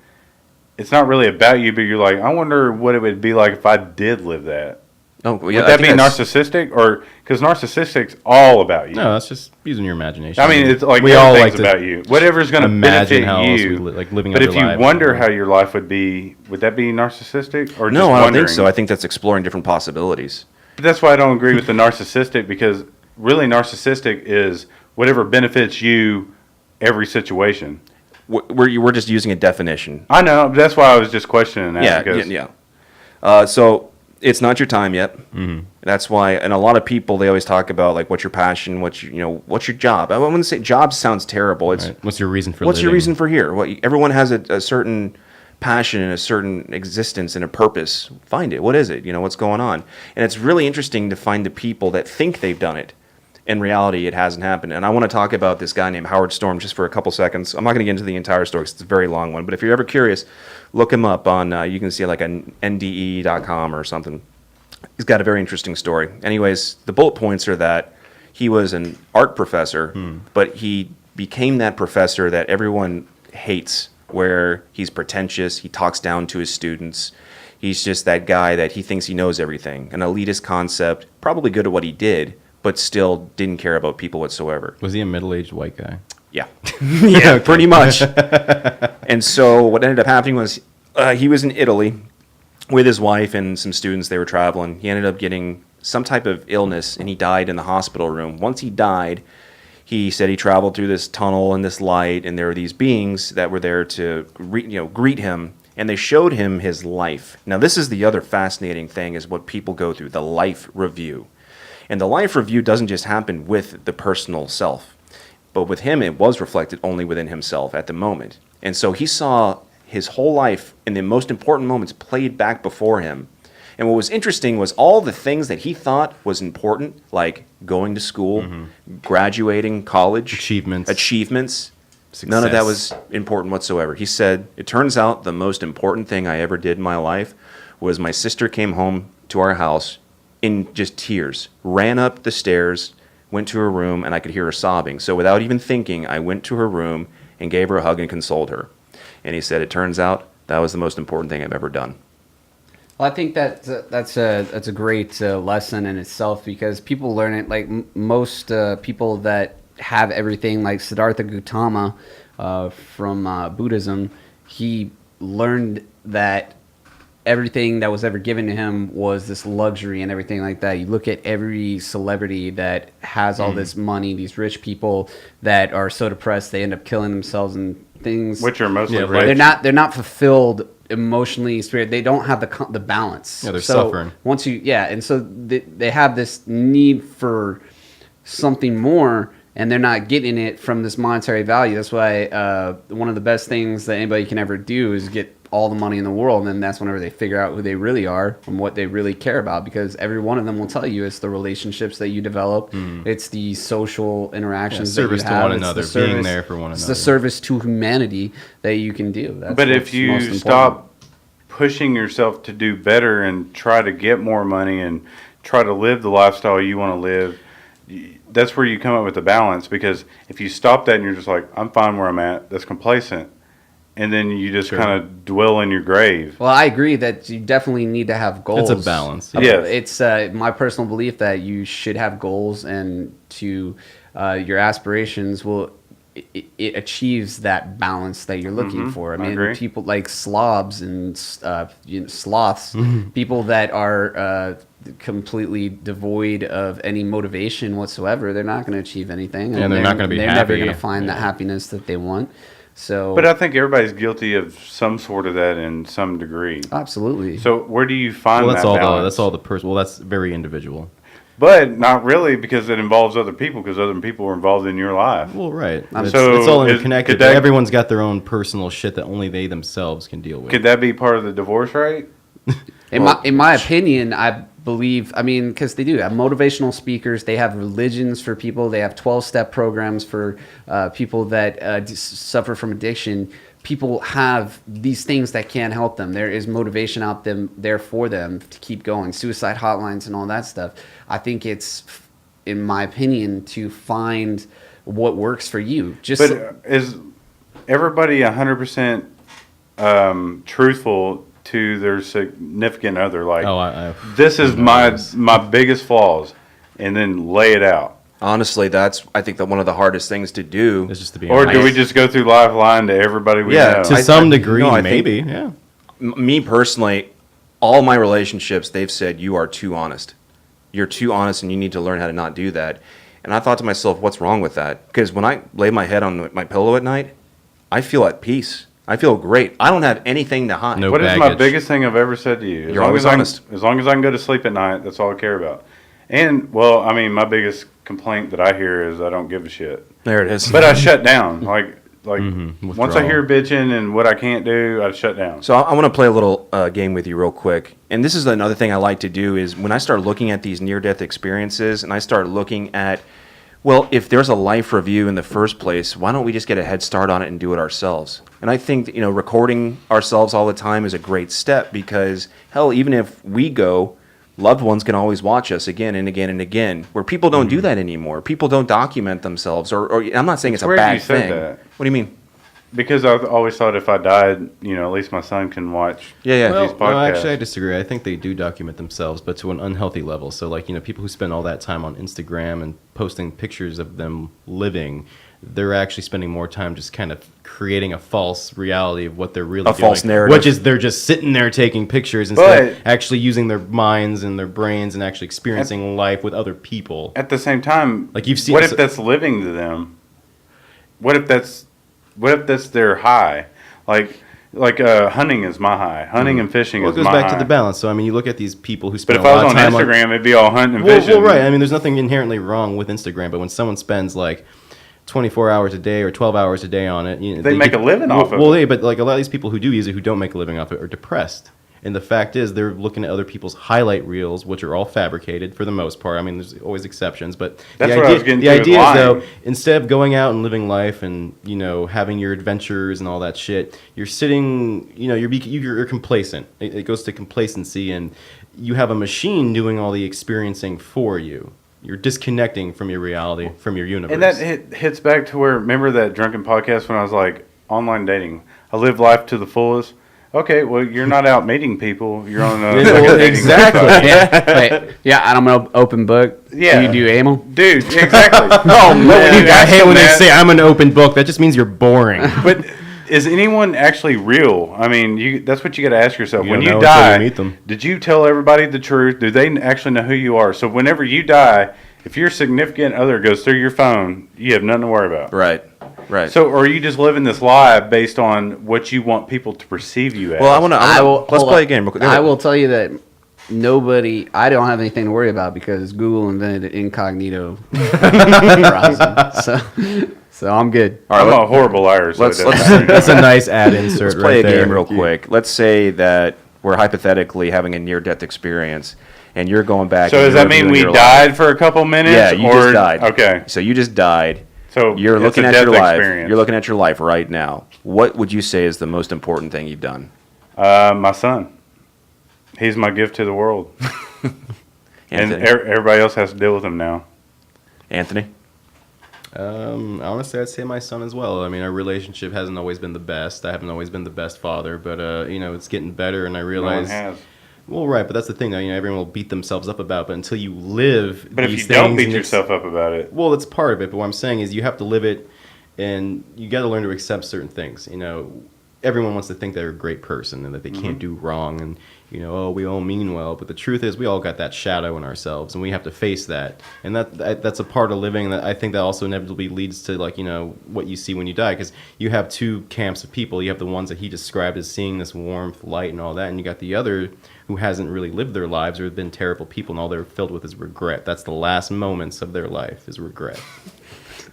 it's not really about you, but you're like, I wonder what it would be like if I did live that.
Oh, well, yeah,
Would
I
that be
think that's-
narcissistic? Or, because narcissistic's all about you.
No, that's just using your imagination.
I mean, it's like
we all
everything's
like to
about you. Whatever's going to
imagine
benefit
how else we
you.
like living
But
other
if you
lives.
wonder how your life would be, would that be narcissistic? Or
No,
just
I don't
wondering?
think so. I think that's exploring different possibilities.
But that's why I don't agree with the narcissistic, because really narcissistic is whatever benefits you every situation.
We're just using a definition.
I know. But that's why I was just questioning that.
Yeah,
because
yeah. So it's not your time yet.
Mm-hmm.
That's why, and a lot of people, they always talk about like, what's your passion? What's your job? I wouldn't say job sounds terrible. It's
Right. What's your reason for
what's your
living?
reason for here? Everyone has a certain passion and a certain existence and a purpose. Find it. What is it? What's going on? And it's really interesting to find the people that think they've done it. In reality, it hasn't happened. And I want to talk about this guy named Howard Storm just for a couple seconds. I'm not going to get into the entire story because it's a very long one. But if you're ever curious, look him up on, you can see like an NDE.com or something. He's got a very interesting story. Anyways, the bullet points are that he was an art professor, but he became that professor that everyone hates, where he's pretentious, he talks down to his students. He's just that guy that he thinks he knows everything. An elitist concept, probably good at what he did, but still didn't care about people whatsoever.
Was he a middle-aged white guy?
Yeah. Yeah, pretty much. And so what ended up happening was he was in Italy with his wife and some students. They were traveling. He ended up getting some type of illness, and he died in the hospital room. Once he died, he said he traveled through this tunnel and this light, and there were these beings that were there to greet him, and they showed him his life. Now, this is the other fascinating thing, is what people go through, the life review. And the life review doesn't just happen with the personal self, but with him, it was reflected only within himself at the moment. And so he saw his whole life in the most important moments played back before him. And what was interesting was all the things that he thought was important, like going to school, graduating college, achievements. None of that was important whatsoever. He said, it turns out the most important thing I ever did in my life was my sister came home to our house in just tears, ran up the stairs, went to her room, and I could hear her sobbing. So without even thinking, I went to her room and gave her a hug and consoled her. And he said, it turns out that was the most important thing I've ever done.
Well, I think that's a great lesson in itself, because people learn it. Like most people that have everything, like Siddhartha Gautama from Buddhism, he learned that everything that was ever given to him was this luxury and everything like that. You look at every celebrity that has all this money, these rich people that are so depressed they end up killing themselves and things.
Which are mostly
Yeah,
rich.
They're not fulfilled emotionally, spirit. They don't have the balance.
Yeah, they're
so
suffering.
Once and so they have this need for something more, and they're not getting it from this monetary value. That's why one of the best things that anybody can ever do is get all the money in the world, and then that's whenever they figure out who they really are and what they really care about, because every one of them will tell you it's the relationships that you develop, it's the social interactions,
service
that
to
you have,
one
it's the
another,
service,
being there for one
it's
another.
the service to humanity that you can do. That's
But
what's
if you
most important.
stop pushing yourself to do better and try to get more money and try to live the lifestyle you want to live, that's where you come up with the balance. Because if you stop that and you're just like, I'm fine where I'm at, that's complacent, and then you just kind of dwell in your grave.
Well, I agree that you definitely need to have goals.
It's a balance.
Yeah.
It's my personal belief that you should have goals, and to your aspirations will it achieves that balance that you're looking for. I mean,
agree.
people like slobs and sloths, people that are completely devoid of any motivation whatsoever, they're not going to achieve anything,
And they're not gonna be
They're never
happy.
going to find the
Yeah.
happiness that they want. So,
But I think everybody's guilty of some sort of that in some degree.
absolutely.
So where do you find
Well, that's
that
all.
balance?
That's all the person. Well, that's very individual.
But not really, because it involves other people, because other people are involved in your life.
Well, right. It's,
So
it's all
is-
interconnected.
could that-
But everyone's got their own personal shit that only they themselves can deal with.
Could that be part of the divorce rate?
In my opinion, I believe, I mean, because they do have motivational speakers, they have religions for people, they have 12-step programs for people that suffer from addiction. People have these things that can help them. There is motivation out there for them to keep going. Suicide hotlines and all that stuff. I think it's, in my opinion, to find what works for you.
But is everybody 100% truthful to their significant other? Like, this is my biggest flaws, and then lay it out.
Honestly, that's I think that one of the hardest things to do.
It's just to be
Or
honest.
do we just go through life lying to everybody we
Yeah,
know?
to
I-
some
I-
degree,
no, I think-
maybe. Yeah.
Me personally, all my relationships, they've said, you are too honest. You're too honest, and you need to learn how to not do that. And I thought to myself, what's wrong with that? Because when I lay my head on my pillow at night, I feel at peace. I feel great. I don't have anything to hide.
No
What is my
baggage.
biggest thing I've ever said to you?
You're always honest.
As long as I can go to sleep at night, that's all I care about. And, well, I mean, my biggest complaint that I hear is I don't give a shit.
There it is.
But I shut down. Like once I
Withdrawal.
hear bitching and what I can't do, I shut down.
So I want to play a little game with you real quick. And this is another thing I like to do is when I start looking at these near-death experiences and I start looking at, well, if there's a life review in the first place, why don't we just get a head start on it and do it ourselves? And I think, recording ourselves all the time is a great step because, hell, even if we go, loved ones can always watch us again and again and again, where people don't do that anymore. People don't document themselves. Or I'm not saying it's a
weird
bad
you said
thing.
that.
What do you mean?
Because I've always thought if I died, at least my son can watch.
Yeah.
Well,
these
no,
podcasts.
actually, I disagree. I think they do document themselves, but to an unhealthy level. So, like, people who spend all that time on Instagram and posting pictures of them living, they're actually spending more time just kind of creating a false reality of what they're really doing.
false narrative.
Which is they're just sitting there taking pictures instead of
But-
actually using their minds and their brains and actually experiencing life with other people.
At the same time,
Like, you've seen-
what if that's living to them? What if that's their high? Like hunting is my high. Hunting and fishing
Well, it
is
goes
my
back
high.
to the balance. So, I mean, you look at these people who
But
spend
if
a
I
lot
was
of
on
time
Instagram, it'd be all hunting and
Well,
fishing.
right. I mean, there's nothing inherently wrong with Instagram, but when someone spends like 24 hours a day or 12 hours a day on it,
They make a living off of
Well,
it.
yeah, but like a lot of these people who do use it, who don't make a living off it, are depressed. And the fact is, they're looking at other people's highlight reels, which are all fabricated for the most part. I mean, there's always exceptions, but
That's
the
what I
idea,
was getting
the
to with
idea is though,
lying.
instead of going out and living life and having your adventures and all that shit, you're sitting, you're complacent. It goes to complacency, and you have a machine doing all the experiencing for you. You're disconnecting from your reality, from your universe.
And that hits back to where, remember that drunken podcast when I was like, online dating. I live life to the fullest. Okay, well, you're not out meeting people. You're on a
Well,
dating
exactly.
website.
And I'm an open book.
Yeah.
Do you do anal?
Dude, exactly.
Oh,
man.
I hate when they
that.
say I'm an open book. That just means you're boring.
But is anyone actually real? I mean, that's what you got to ask yourself.
You
When
don't
you
know until you
die,
meet them.
did you tell everybody the truth? Do they actually know who you are? So whenever you die, if your significant other goes through your phone, you have nothing to worry about.
Right. Right.
So, or are you just living this lie based on what you want people to perceive you as?
well, I want to. Let's
hold
play
on.
a game. Real quick. Go
I
ahead.
will tell you that I don't have anything to worry about because Google invented incognito browsing. So I'm good.
All
I'm
right,
a horrible liar. So
let's-
it doesn't
let's-
matter.
That's a nice ad insert
Let's
right
play a
there.
game real quick. Let's say that we're hypothetically having a near-death experience, and you're going back.
So
and
does
you're
that mean
reviewing
we
your
died
life.
for a couple minutes?
Yeah, you
or,
just died.
Okay.
So you just died.
So
You're
it's
looking
a
at
death
your life.
experience.
You're looking at your life right now. What would you say is the most important thing you've done?
My son. He's my gift to the world. And
Anthony.
everybody else has to deal with him now.
Anthony.
Honestly, I'd say my son as well. I mean, our relationship hasn't always been the best. I haven't always been the best father, but it's getting better, and I
No one
realize.
has.
Well, right, but that's the thing, though. Everyone will beat themselves up about, it, but until you live,
But if
these
you don't
things
beat
and
yourself up about it,
well, it's part of it. But what I'm saying is, you have to live it, and you got to learn to accept certain things. Everyone wants to think they're a great person and that they can't do wrong, and oh, we all mean well. But the truth is, we all got that shadow in ourselves, and we have to face that. And that's a part of living. That I think that also inevitably leads to what you see when you die, because you have two camps of people. You have the ones that he described as seeing this warmth, light, and all that, and you got the other who hasn't really lived their lives or have been terrible people, and all they're filled with is regret. That's the last moments of their life is regret.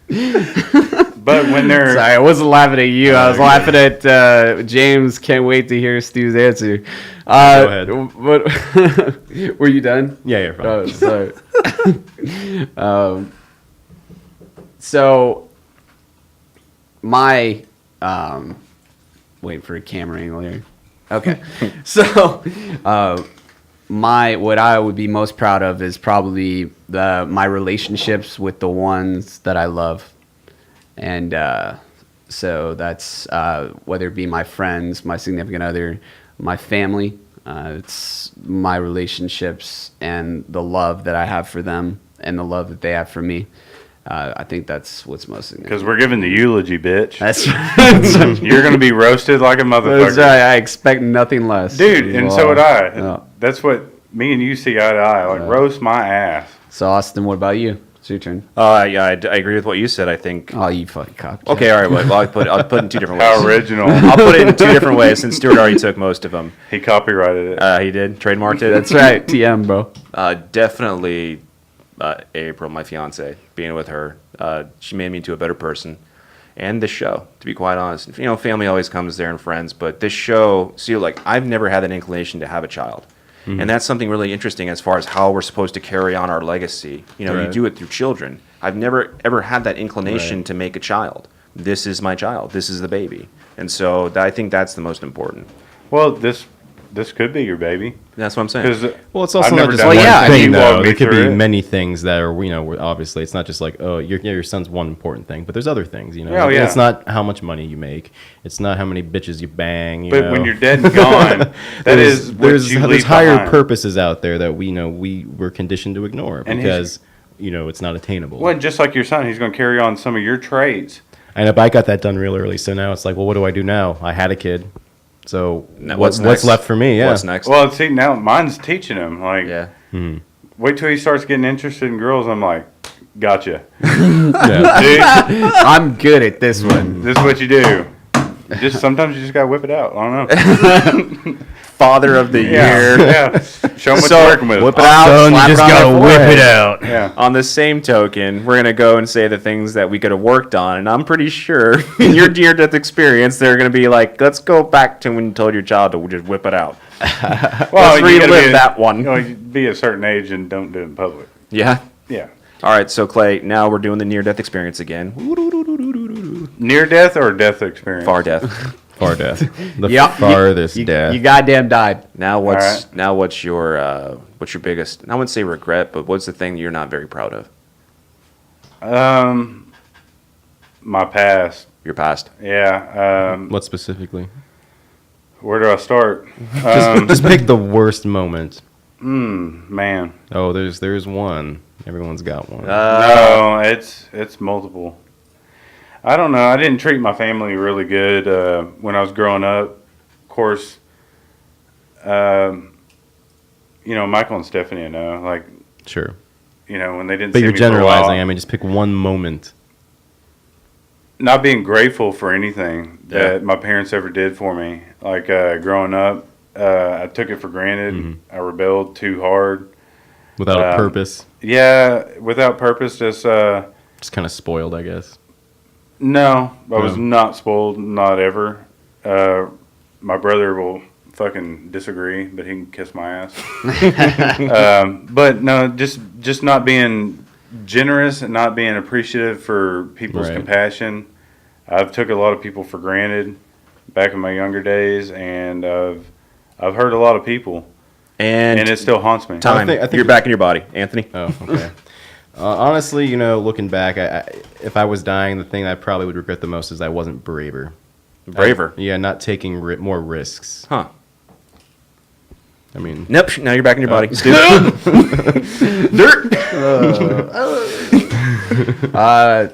but when they're
Sorry, I wasn't laughing at you. I was laughing at James. Can't wait to hear Stu's answer.
Go ahead.
What, were you done?
Yeah, you're fine.
Oh, sorry. So my wait for a camera angle here. Okay, so what I would be most proud of is probably my relationships with the ones that I love, and so that's whether it be my friends, my significant other, my family. It's my relationships and the love that I have for them and the love that they have for me. I think that's what's most significant.
because we're giving the eulogy, bitch.
That's
You're gonna be roasted like a motherfucker,
that's right. I expect nothing less,
dude. And so would I.
Yeah.
That's what me and you see eye to eye. Like roast my ass.
So Austin, what about you? It's your turn.
Yeah, I agree with what you said. I think.
Oh, you fucking cop.
Okay, all right. Well, I'll put it in two different ways.
How original.
I'll put it in two different ways since Stuart already took most of them.
He copyrighted it.
He did trademarked it.
That's right. TM, bro.
Definitely April, my fiance. Being with her, she made me into a better person. And this show, to be quite honest, family always comes there and friends, but this show, see, I've never had an inclination to have a child. And that's something really interesting as far as how we're supposed to carry on our legacy. You
Right.
do it through children. I've never ever had that inclination
Right.
to make a child. This is my child. This is the baby. And so I think that's the most important.
Well, this could be your baby.
That's what I'm saying.
Because
Well, it's also
I've
not
never
just
done
one
Well, yeah,
thing,
you
though.
walked me
There could be
through it.
many things that are, obviously, it's not just like, oh, your son's one important thing, but there's other things,
Oh, yeah.
It's not how much money you make. It's not how many bitches you bang,
But when you're dead and gone,
there's
what you leave
higher
behind.
purposes out there that we're conditioned to ignore
And
because, it's not attainable.
Well, just like your son, he's going to carry on some of your traits.
And if I got that done real early, so now it's like, well, what do I do now? I had a kid. So
Now,
what's
next?
left for me? Yeah.
What's next?
Well, see, now mine's teaching him. Like,
yeah.
wait till he starts getting interested in girls. I'm like, gotcha.
Yeah.
Dude,
I'm good at this one.
this is what you do. Sometimes you just got to whip it out. I don't know.
Father of the
Yeah.
year.
Yeah. Show him what
So,
you're working with.
whip it out.
Son, you
slap
just
it on
gotta
their
whip
forehead.
it out.
Yeah.
On the same token, we're gonna go and say the things that we could have worked on, and I'm pretty sure in your near-death experience, they're gonna be like, "Let's go back to when you told your child to just whip it out."
Well,
Let's
you gotta
relive
be
that one.
you be a certain age and don't do it in public.
Yeah.
Yeah.
All right. So Clay, now we're doing the near-death experience again.
Near death or death experience?
Far death.
Far death. The
Yep,
farthest
you,
death.
You goddamn died.
Now
right.
what's your biggest? I wouldn't say regret, but what's the thing that you're not very proud of?
My past.
Your past.
Yeah.
What specifically?
Where do I start?
Just pick the worst moment.
Man.
Oh, there's one. Everyone's got one.
No, it's multiple. I don't know. I didn't treat my family really good when I was growing up. Of course, Michael and Stephanie, I know, like,
Sure.
when they didn't
But
see
you're
me for a
generalizing.
while,
I mean, just pick one moment.
not being grateful for anything
Yeah.
that my parents ever did for me. Like, growing up, I took it for granted.
Mm-hmm.
I rebelled too hard.
Without a purpose.
Yeah, without purpose, just...
Just kind of spoiled, I guess.
No, I was
No.
not spoiled, not ever. My brother will fucking disagree, but he can kiss my ass. But no, just not being generous and not being appreciative for people's
Right.
compassion. I've took a lot of people for granted back in my younger days, and I've hurt a lot of people, and it still haunts me.
Time.
I think
You're back in your body, Anthony.
Oh, okay. Honestly, looking back, if I was dying, the thing I probably would regret the most is I wasn't braver.
Braver.
Yeah, not taking more risks.
Huh.
I mean,
Nope. Now you're back in your body. Stu. Dirt.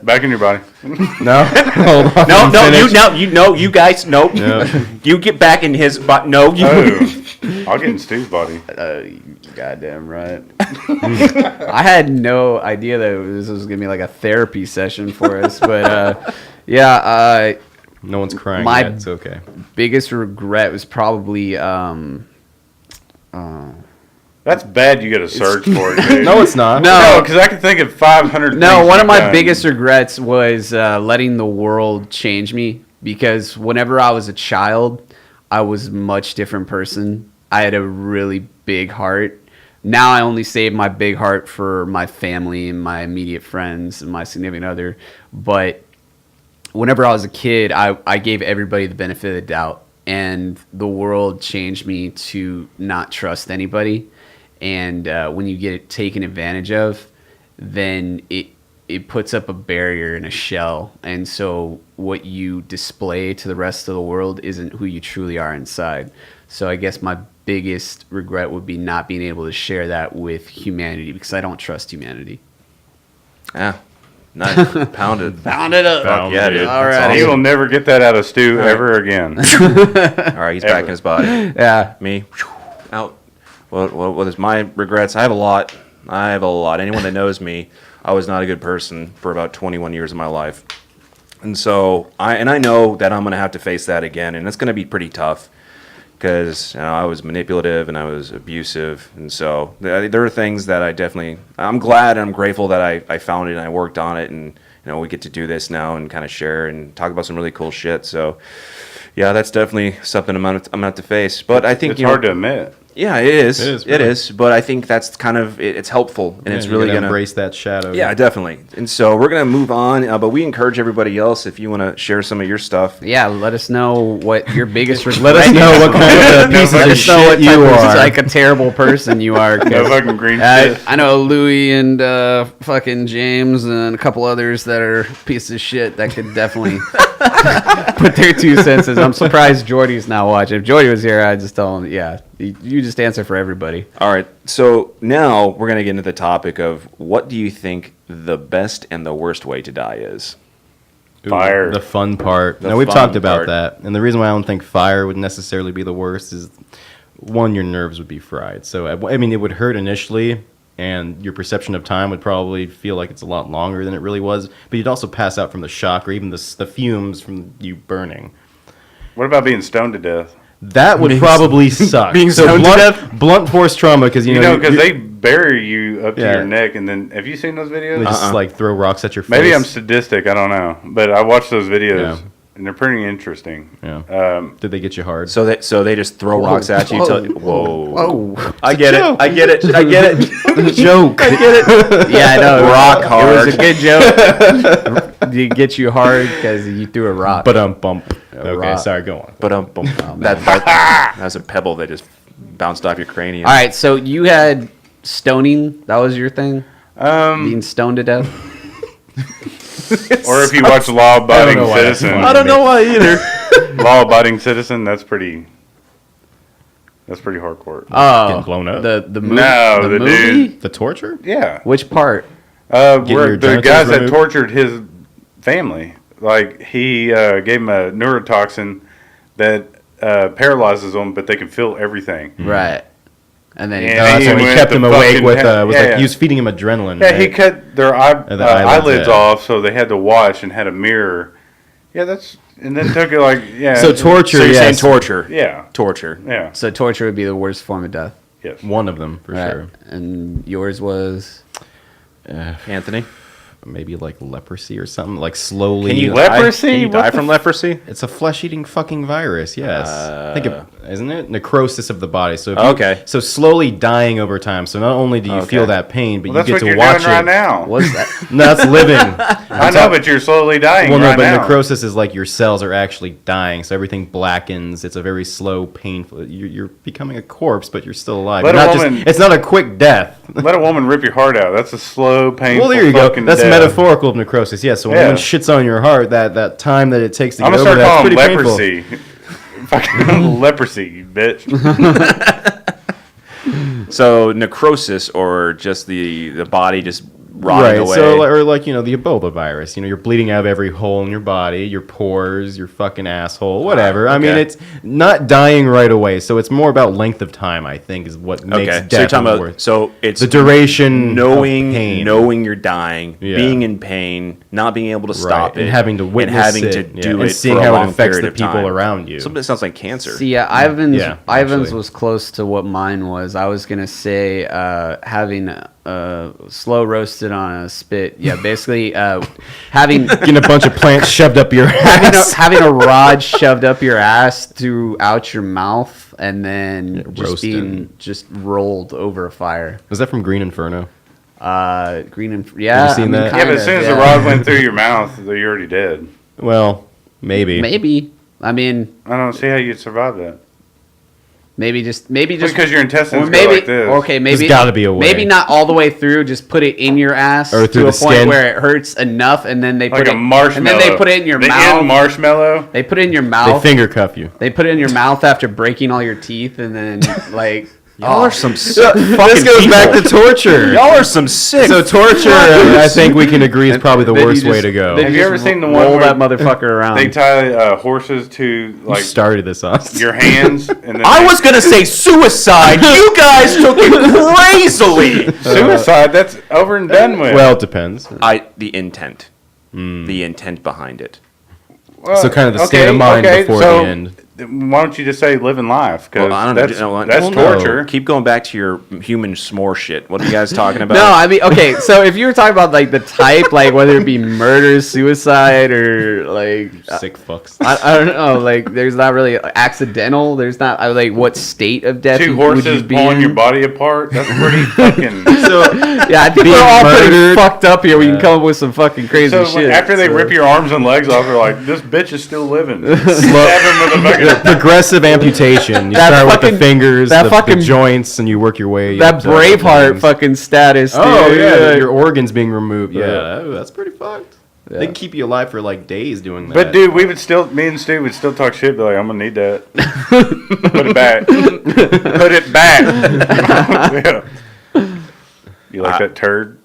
Back in your body.
no. Hold on.
No, no,
Finish.
you guys, nope.
No.
You get back in his body. No, you.
Oh, I'll get in Stu's body.
Goddamn right. I had no idea that this was gonna be like a therapy session for us, but yeah.
No one's crying
My-
yet. It's okay.
Biggest regret was probably
That's bad. You got to search for it, dude.
No, it's not.
No, because I can think of 500.
No,
things
one of
you've
my
done.
biggest regrets was letting the world change me, because whenever I was a child, I was a much different person. I had a really big heart. Now I only save my big heart for my family and my immediate friends and my significant other. But whenever I was a kid, I gave everybody the benefit of the doubt. And the world changed me to not trust anybody. And when you get taken advantage of, then it puts up a barrier and a shell. And so what you display to the rest of the world isn't who you truly are inside. So I guess my biggest regret would be not being able to share that with humanity, because I don't trust humanity.
Yeah. Nice. Pounded.
Pound it up.
Fuck yeah, dude.
All
That's
right.
He
awesome.
will never get that out of Stu ever again.
All right, he's back in his body.
Yeah.
Me, out. What is my regrets? I have a lot. Anyone that knows me, I was not a good person for about 21 years of my life. And so, I know that I'm going to have to face that again, and it's going to be pretty tough, because I was manipulative and I was abusive. And so there are things that I'm glad and I'm grateful that I found it and I worked on it, and we get to do this now and kind of share and talk about some really cool shit. So yeah, that's definitely something I'm gonna have to face. But I think
It's hard to admit.
Yeah, it is.
It is,
It
really.
is. But I think that's kind of it's helpful, and it's
Yeah,
really
you gotta
gonna
embrace that shadow.
Yeah, definitely. And so we're gonna move on, but we encourage everybody else, if you want to share some of your stuff.
Yeah, let us know what your biggest regret
Let us know what kind of pieces
Let
of
us know what
shit
type
you
of
are.
like a terrible person you are. 'cause,
No fucking green shit.
I know Louie and fucking James and a couple others that are pieces of shit that could definitely put their 2 cents in. I'm surprised Jordy's not watching. If Jordy was here, I'd just tell him, yeah, you just answer for everybody.
All right. So now we're gonna get into the topic of what do you think the best and the worst way to die is?
Ooh,
Fire.
The fun part.
The
Now, we've
fun
talked about
part.
that. And the reason why I don't think fire would necessarily be the worst is, one, your nerves would be fried. So, I mean, it would hurt initially, and your perception of time would probably feel like it's a lot longer than it really was. But you'd also pass out from the shock or even the fumes from you burning.
What about being stoned to death?
That would probably suck.
being stoned to death?
Blunt force trauma, because
You know, because
you're-
they bury you up to
Yeah.
your neck, and then have you seen those
they
videos?
just like throw rocks at your face.
Maybe I'm sadistic. I don't know, but I watched those videos,
Yeah.
and they're pretty interesting.
Yeah. Did they get you hard?
So they just throw rocks at you.
Whoa.
Whoa. I get it. I get it.
Joke.
I get it.
Yeah, I know.
Rock
It
hard.
was a good joke. Did get you hard because you threw a rock.
But bump. Okay,
rock.
sorry, go on.
But that was a pebble that just bounced off your cranium.
All right, so you had stoning. That was your thing? Being stoned to death?
Or if you watch Law Abiding
know why that's
Citizen,
funny.
I don't know why either.
Law Abiding Citizen, that's pretty hardcore.
Oh,
Getting blown up?
The movie.
No,
the
the
movie?
dude-
The torture?
Yeah,
Which part?
where
your
the
genitals
guys that
removed?
tortured his family, like he gave him a neurotoxin that paralyzes them, but they can feel everything.
Right. And then
Yeah.
That's when he
went
kept
to
him awake
fucking
with,
town.
was
Yeah,
like,
yeah.
he was feeding him adrenaline.
Yeah,
right?
he cut their
The eyelids,
eyelids
yeah.
off, so they had to watch and had a mirror. Yeah, and then took it like, yeah.
So torture,
So you're saying
yes.
torture?
Yeah,
Torture.
yeah,
so torture would be the worst form of death.
yes.
One of them, for
Right.
sure.
And yours was
Anthony,
Maybe like leprosy or something, like slowly.
can you
Leprosy?
Can you
What
die
the
from leprosy?
It's a flesh-eating fucking virus. Yes, I think isn't it necrosis of the body? So if
Okay.
so slowly dying over time. So not only do you feel
Okay.
that pain, but
Well, that's
you
what
get
you're
to watch
doing
it.
right now.
what's that?
No, that's living.
I know, but you're slowly dying
Well, no,
right
but
now.
necrosis is like your cells are actually dying, so everything blackens. It's a very slow, painful. You're becoming a corpse, but you're still alive.
Let
You're
a
not
woman-
it's not a quick death.
Let a woman rip your heart out. That's a slow, painful.
Well, there you go.
fucking
That's
death.
metaphorical of necrosis. Yes. So when
Yeah.
a woman shits on your heart, that time that it takes to
I'm
get
gonna
over
start
that's
calling
pretty
him
painful.
leprosy. Fucking leprosy, you bitch.
So necrosis, or just the body just rotting away.
So or like the Ebola virus. You're bleeding out of every hole in your body, your pores, your fucking asshole, whatever. I mean,
okay.
it's not dying right away. So it's more about length of time. I think is what makes
Okay,
death
so you're talking about
worth.
so it's
The duration,
knowing
of pain.
knowing you're dying,
Yeah.
being in pain, not being able to stop
Right,
it,
and having to witness
and having
it,
to
yeah,
do
and
it
seeing
for a
how it
long
affects
period
the
of
people
time.
around you.
Something that sounds like cancer.
See, yeah, Ivan's
Yeah,
Ivan's
actually.
was close to what mine was. I was gonna say having slow roasted on a spit. Yeah, basically having
Getting a bunch of plants shoved up your ass.
having a rod shoved up your ass throughout your mouth, and then just
roasted.
being just rolled over a fire.
Was that from Green Inferno?
Green and yeah,
Have you seen that?
Yeah, but
kinda,
as soon as
yeah.
the rod went through your mouth, you're already dead.
Well, maybe.
maybe. I mean,
I don't see how you'd survive that.
maybe just
Because your intestines
or
go
maybe
like this.
okay, maybe
There's gotta be a way.
Maybe not all the way through. Just put it in your ass
Or through
to a
the
point
skin.
where it hurts enough, and then they
Like
put
a
it,
marshmallow.
and then they put it in your
the
mouth.
end marshmallow.
They put it in your
They
mouth.
finger cuff you.
They put it in your mouth after breaking all your teeth, and then like
Y'all are some sick
This
fucking
goes
people.
back to torture.
Y'all are some sick.
So torture, I think we can agree, is probably the
then you
worst way
just-
to go.
then
Have you
just
ever seen the one
roll
where
that motherfucker around?
They tie horses to
You
like
started this, Austin.
your hands, and then
I was gonna say suicide. You guys took it crazily.
suicide. That's over and done with.
Well, it depends.
The intent, the intent behind it.
Well,
So kind of the state of mind before
so
the end.
Why don't you just say living life? Because
Well, I don't
that's,
know.
that's
Well, no.
torture.
Keep going back to your human s'more shit. What are you guys talking about?
No, I mean, okay, so if you were talking about like the type, like whether it be murder, suicide, or like
Sick fucks.
I don't know, like there's not really accidental. There's not like what state of death
Two
would
horses
you be
pulling
in?
your body apart. That's pretty fucking.
So,
Yeah, I think
being
we're all pretty
murdered.
fucked up here. We can come up with some fucking crazy
So
shit.
after they
so.
rip your arms and legs off, they're like, "This bitch is still living." Stab him with a fucking.
progressive amputation. You
That
start with
fucking-
the fingers,
that
the
fucking-
joints, and you work your way.
that
up to
Braveheart
things.
fucking status.
Oh
dude.
yeah, your organs being removed. Yeah,
Yeah.
that's pretty fucked.
Yeah.
They can keep you alive for like days doing that.
But dude, we would still, me and Stu would still talk shit. Be like, "I'm gonna need that. Put it back. Put it back." Yeah. You like that turd?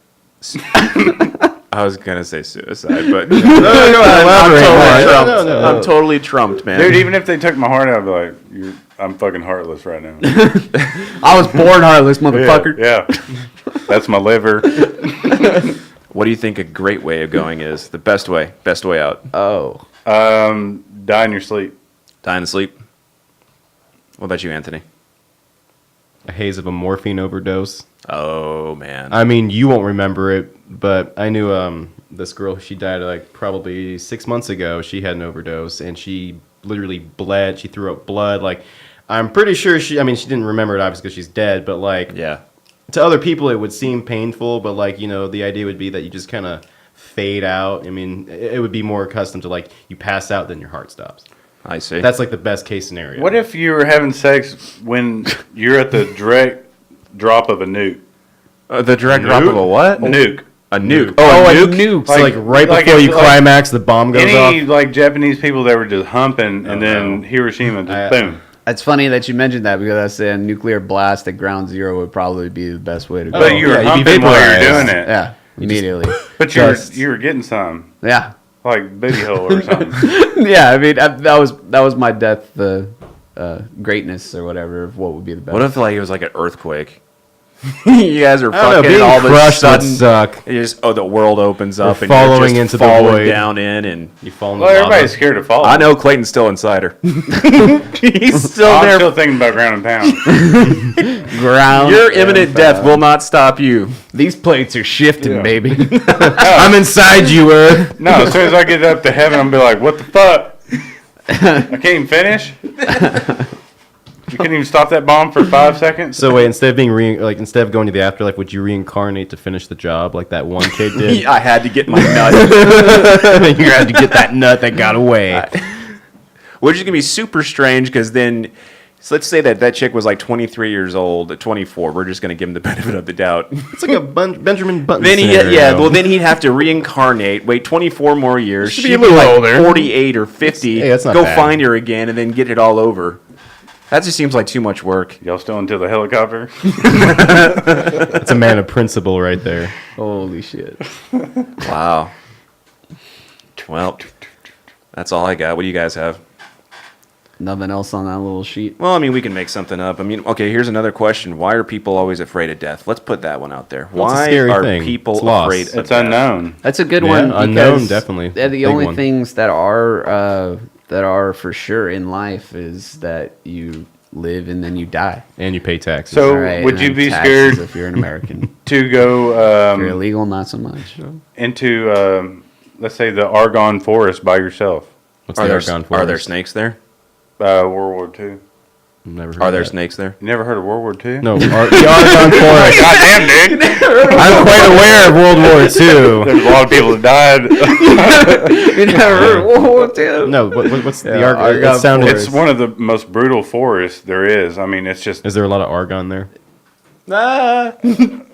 I was gonna say suicide, but
no, elaborate.
I'm
No,
totally trumped.
no, no.
I'm totally trumped, man.
Dude, even if they took my heart out, I'd be like, I'm fucking heartless right now.
I was born heartless, motherfucker.
Yeah. That's my liver.
What do you think a great way of going is? The best way out.
Oh,
Die in your sleep.
Die in the sleep. What about you, Anthony?
A haze of a morphine overdose.
Oh man.
I mean, you won't remember it, but I knew this girl. She died like probably 6 months ago. She had an overdose, and she literally bled. She threw up blood. Like, I'm pretty sure she. I mean, she didn't remember it obviously because she's dead. But like,
yeah.
to other people, it would seem painful. But like, the idea would be that you just kind of fade out. I mean, it would be more accustomed to like you pass out, then your heart stops.
I see.
That's like the best case scenario.
What if you were having sex when you're at the direct drop of a nuke?
the direct drop of a what?
Nuke.
A nuke.
Oh,
a
a nuke.
nuke.
So like right
like
before
if,
you
like,
climax, the bomb goes
Any
off.
like Japanese people that were just humping, and then
no.
Hiroshima just
I-
boom.
it's funny that you mentioned that because I said a nuclear blast at ground zero would probably be the best way to go.
But you were
yeah, you'd be
humping while you're
vaporized.
doing it.
Yeah, immediately.
But you were getting some.
Yeah,
like booty hole or something.
Yeah, I mean that was my death, the greatness or whatever of what would be the best.
What if like it was like an earthquake? You guys are
I don't know,
fucking
being
and all of a
crushed would
sudden
suck.
it just the world opens up and
following
you're just
into the
falling
void.
down in and
You fall in the
Well,
lava.
everybody's scared to fall.
I know Clayton's still inside her. He's still
I'm
there.
still thinking about ground and pound.
ground.
Your
and
imminent death will not stop you.
These plates are shifting,
Yeah.
baby.
I'm inside you, Earth.
No, as soon as I get up to heaven, I'm be like, what the fuck? I can't even finish. You couldn't even stop that bomb for 5 seconds.
So wait, instead of being instead of going to the afterlife, would you reincarnate to finish the job like that one kid did?
I had to get my nut.
You had to get that nut that got away.
Which is going to be super strange because then, so let's say that chick was like 23 years old, at 24. We're just going to give him the benefit of the doubt.
It's like a Benjamin Button
Then
scenario.
well, then he'd have to reincarnate, wait 24 more years.
Should be
She'd
a little
like
older.
48 or 50.
Hey, that's not
go
bad.
find her again and then get it all over. That just seems like too much work.
Y'all still into the helicopter?
It's a man of principle right there.
Holy shit.
Wow. Well, that's all I got. What do you guys have?
Nothing else on that little sheet.
Well, I mean, we can make something up. I mean, okay, here's another question. Why are people always afraid of death? Let's put that one out there.
Well, it's a
Why
scary
are
thing.
people
It's loss.
afraid of
It's
death?
unknown.
That's a good
Yeah,
one.
unknown,
because
definitely.
They're the
Big
only
one.
things that are for sure in life is that you live and then you die.
And you pay taxes.
So-
All right,
would
and
you
then
be
taxes
scared-
if you're an American?
To go
If you're illegal, not so much.
into, let's say, the Argonne Forest by yourself.
What's
Are
the
there,
Argonne
are there
Forest?
snakes there?
World War II.
Never heard
Are
of
there
that.
snakes there?
You never heard of World War II?
No, the Argonne Forest.
Goddamn, dude.
I'm quite aware of World War II.
There's a lot of people that died.
You never heard of World War II?
No, what's the
Yeah,
Argonne?
Argonne
It sounded.
It's one of the most brutal forests there is. I mean, it's just.
Is there a lot of argon there?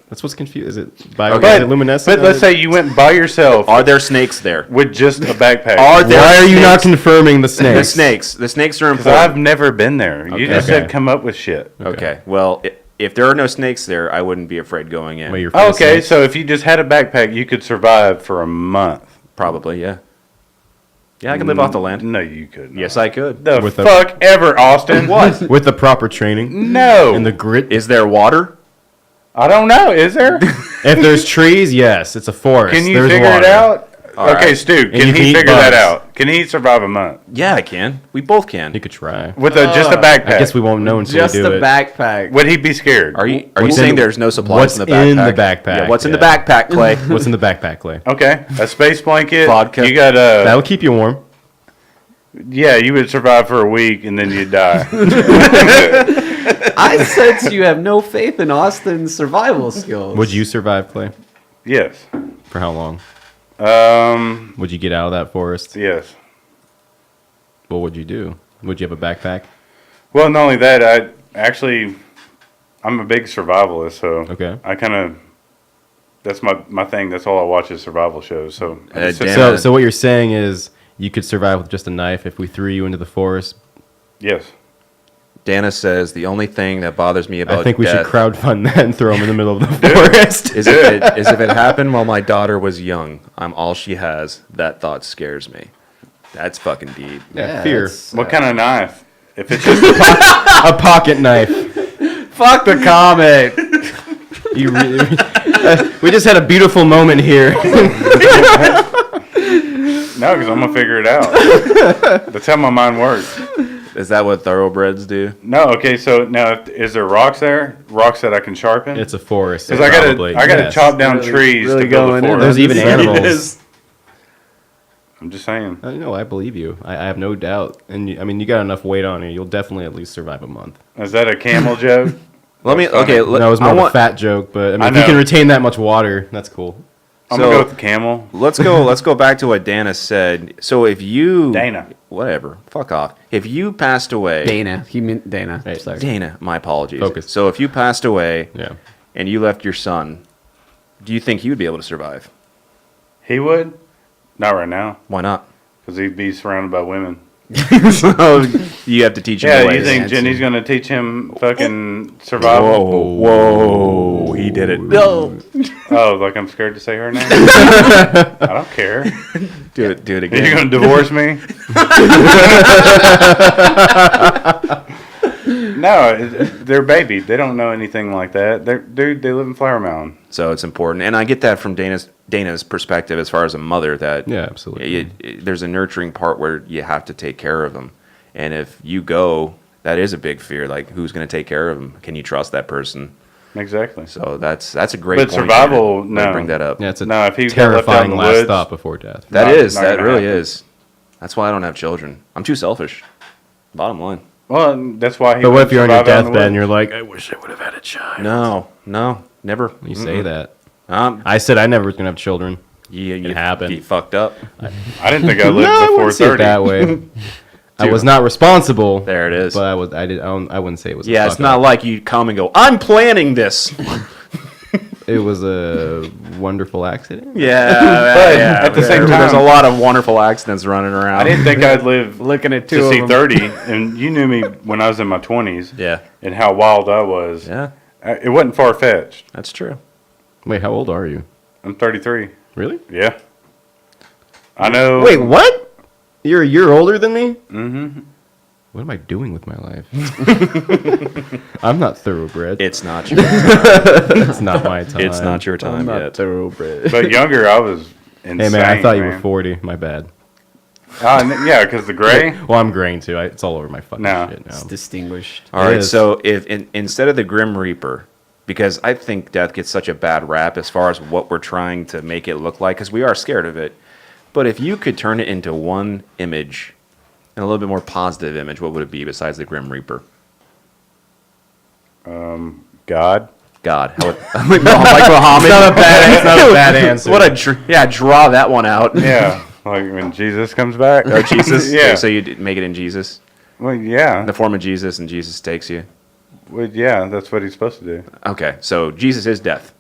That's what's confused. Is it
Okay.
bioluminescent?
But let's say you went by yourself
Are there snakes there?
with just a backpack.
Are there
Why are you not
snakes?
confirming the snakes?
The snakes. The snakes are
Because I've
important.
never been there. You just
Okay.
said come up with shit.
Okay. Well, if there are no snakes there, I wouldn't be afraid going in.
Wait, you're afraid of
Okay,
snakes?
so if you just had a backpack, you could survive for a month.
Probably, yeah. Yeah, I can live off the land.
No, you couldn't.
Yes, I could.
The
With the-
fuck ever, Austin.
What?
With the proper training
No.
and the grit.
Is there water?
I don't know. Is there?
If there's trees, yes, it's a forest.
Can you
There's
figure
water.
it out?
All
Okay,
right.
Stu,
you
can
can
he
eat
figure that
bugs.
out? Can he survive a month
Yeah, I can. We both can.
You could try.
with just a backpack?
I guess we won't know until
Just
we do
the
it.
backpack.
Would he be scared?
Are you
What's
saying
in-
there's no supplies
what's
in the backpack?
in the backpack?
Yeah, what's in the
Yeah.
backpack, Clay?
What's in the backpack, Clay?
Okay, a space blanket.
Vodka.
You got a.
That'll keep you warm.
Yeah, you would survive for a week and then you'd die.
I sense you have no faith in Austin's survival skills.
Would you survive, Clay?
Yes.
For how long?
Um.
Would you get out of that forest?
Yes.
What would you do? Would you have a backpack?
Well, not only that, I'm a big survivalist, so
Okay.
I kind of. That's my thing. That's all I watch is survival shows. So.
Dan-
So what you're saying is you could survive with just a knife if we threw you into the forest.
Yes.
Dana says the only thing that bothers me about
I think we should
death
crowdfund that and throw him in the middle of the forest.
is if it happened while my daughter was young. I'm all she has. That thought scares me. That's fucking deep.
Yeah, fear.
that's-
What kind of knife? If it's just
A pocket knife.
Fuck the comment.
You really, we just had a beautiful moment here.
no, because I'm gonna figure it out. That's how my mind works.
Is that what thoroughbreds do?
No, okay. So now, is there rocks there? Rocks that I can sharpen?
It's a forest.
Because
probably,
I gotta
yes.
chop down
Really-
trees
really
to build
going
a
in.
forest.
There's even
Yes.
animals.
I'm just saying.
No, I believe you. I have no doubt. And I mean, you got enough weight on you. You'll definitely at least survive a month.
Is that a camel joke?
Let me.
That's funny.
Okay.
That was more
I
of a
want,
fat joke, but I mean,
I
if you
know.
can retain that much water, that's cool.
I'm
So-
gonna go with the camel.
Let's go. Let's go back to what Dana said. So if you
Dana.
whatever, fuck off. If you passed away,
Dana. He meant Dana.
Hey,
Sorry.
Dana, my apologies.
Focus.
So if you passed away
Yeah.
and you left your son, do you think he would be able to survive?
He would. Not right now,
Why not?
because he'd be surrounded by women.
So you have to teach him
Yeah,
the
you
ways.
think Jenny's gonna teach him fucking survival?
Whoa, he did it.
No.
Oh, like I'm scared to say her name. I don't care.
Do it
Are you
again.
gonna divorce me? No, they're baby. They don't know anything like that. They live in Flower Mound.
So it's important, and I get that from Dana's perspective as far as a mother. That
Yeah, absolutely.
there's a nurturing part where you have to take care of them, and if you go, that is a big fear. Like, who's going to take care of them? Can you trust that person?
Exactly.
So that's a great.
But
point,
survival,
Dana.
no.
Bring that up.
Yeah, it's a
No, if he got left out
terrifying
in the
last
woods-
thought before death.
That
Not
that
gonna
really
happen.
is. That's why I don't have children. I'm too selfish. Bottom line.
Well, that's why he.
But what if
would
you're on your
survive out in the
deathbed and
woods.
you're like, I wish I would have had a child?
No, never.
You say that.
Um,
I said I never was gonna have children.
you
happened.
You fucked up.
I didn't think I lived
No, I
before
wouldn't see it
30.
that way. I was not responsible.
There it is.
But I wouldn't say it was. a
Yeah, it's
fuck
not
up.
like you come and go, I'm planning this.
It was a wonderful accident.
Yeah,
at the same
there's a
time-
lot of wonderful accidents running around.
I didn't think I'd live
Looking at two
to
of
see
them.
30, and you knew me when I was in my 20s.
Yeah.
And how wild I was.
Yeah,
It wasn't far fetched.
that's true.
Wait, how old are you?
I'm 33.
Really?
Yeah. I know.
Wait, what? You're a year older than me? Mm-hmm. What am I doing with my life? I'm not thoroughbred.
It's not your
It's not my time.
it's not your time yet.
thoroughbred.
But younger, I was insane.
Hey man, I thought you were 40. My bad.
Yeah, because the gray.
Well, I'm graying too. It's all over my fucking
No.
shit now.
It's distinguished.
All
It
right,
is.
so if instead of the Grim Reaper, because I think death gets such a bad rap as far as what we're trying to make it look like, because we are scared of it. But if you could turn it into one image, and a little bit more positive image, what would it be besides the Grim Reaper?
God.
God. How would, like Muhammad.
It's not a bad answer.
What draw that one out.
Yeah. Like when Jesus comes back.
Oh, Jesus?
Yeah.
So you make it in Jesus?
Well, yeah.
In the form of Jesus, and Jesus takes you?
Well, yeah, that's what he's supposed to do.
Okay, so Jesus is death.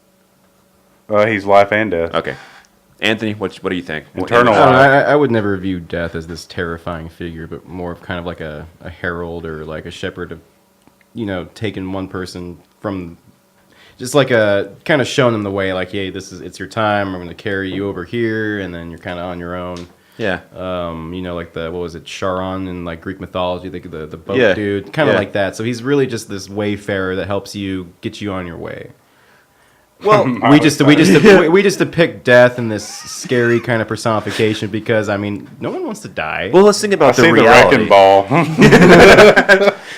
He's life and death.
Okay. Anthony, what do you think?
Eternal
I, don't know,
life.
I would never view death as this terrifying figure, but more of kind of like a herald or like a shepherd of, taking one person from, just like a kind of showing them the way, like, hey, it's your time. I'm going to carry you over here, and then you're kind of on your own.
Yeah.
Like what was it, Charon in like Greek mythology, the boat
Yeah.
dude, kind of
Yeah.
like that. So he's really just this wayfarer that helps you get you on your way.
Well,
we just depict death in this scary kind of personification because no one wants to die.
well, let's think
I
about
see
the
the
reality.
wrecking ball.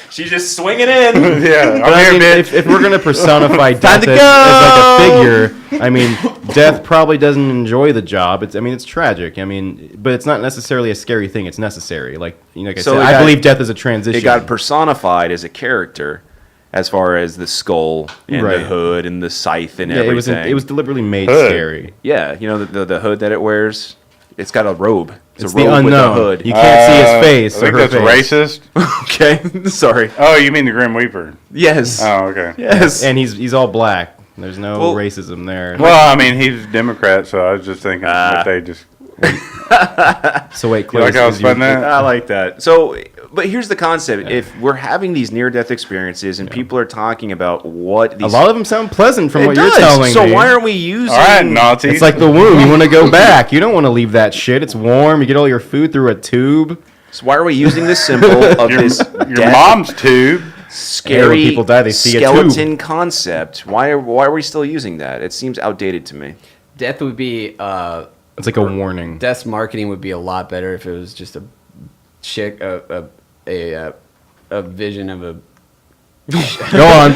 She's just swinging in.
Yeah.
But
I'm here, bitch.
if we're gonna personify death
to
as
go!
like a figure, death probably doesn't enjoy the job. It's tragic. But it's not necessarily a scary thing. It's necessary. Like I
So
said,
it
I
got-
believe death is a transition.
It got personified as a character, as far as the skull and
Right.
the hood and the scythe and
yeah,
everything.
it was deliberately made
Hood.
scary.
Yeah, the hood that it wears. It's got a robe.
It's
a
the
robe with a
unknown.
hood.
You can't see his face.
I think
or her
that's
face.
racist.
Okay, sorry.
Oh, you mean the Grim Reaper?
Yes.
Oh, okay.
Yes.
And he's all black. There's no
Well-
racism there.
Well, I mean, he's Democrat, so I was just thinking that they just.
So wait,
You
Clay,
like how I was putting that?
I like that. So, but here's the concept: if we're having these near-death experiences and people are talking about what
a
these,
lot of them sound pleasant from
it
what
does.
you're telling
so
me.
why aren't we using?
All right, Nazis.
It's like the womb. You want to go back. You don't want to leave that shit. It's warm. You get all your food through a tube.
So why are we using the symbol of
your,
this
your
death,
mom's tube.
scary
Hey, when people die, they see a
skeleton concept? Why are we still using that? It seems outdated to me.
Death would be
It's like a warning.
death's marketing would be a lot better if it was just a chick a vision of a
Go on.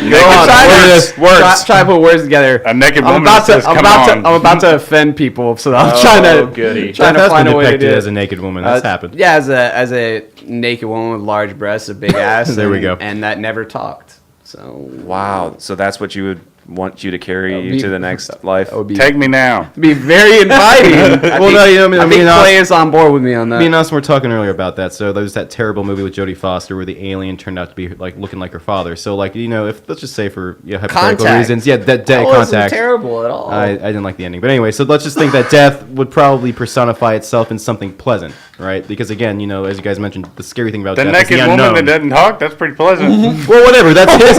try to put words together.
A naked
I'm
woman
about to
says,
I'm
"Come
about
on."
to I'm about to offend people, so I'm
Oh,
trying to
goody.
trying
That's
to find
been
a way to
depicted
do
as a
it.
naked woman. That's happened.
Yeah, as a naked woman with large breasts, a big ass.
There we go.
And that never talked. So
Wow. So that's what you would want you to carry
That would
you
be-
to the next life.
that would be
Take me now.
be very inviting.
Well, no, you know,
I think Clay is on board with me on that.
Me and us were talking earlier about that. So there was that terrible movie with Jodie Foster where the alien turned out to be like looking like her father. So like if let's just say for hypothetical
Contact.
reasons, that
That wasn't
contact.
terrible at all.
I didn't like the ending, but anyway. So let's just think that death would probably personify itself in something pleasant. right? Because again, as you guys mentioned, the scary thing about
The
death is
naked
the
woman
unknown.
that doesn't talk, that's pretty pleasant.
Well, whatever. That's his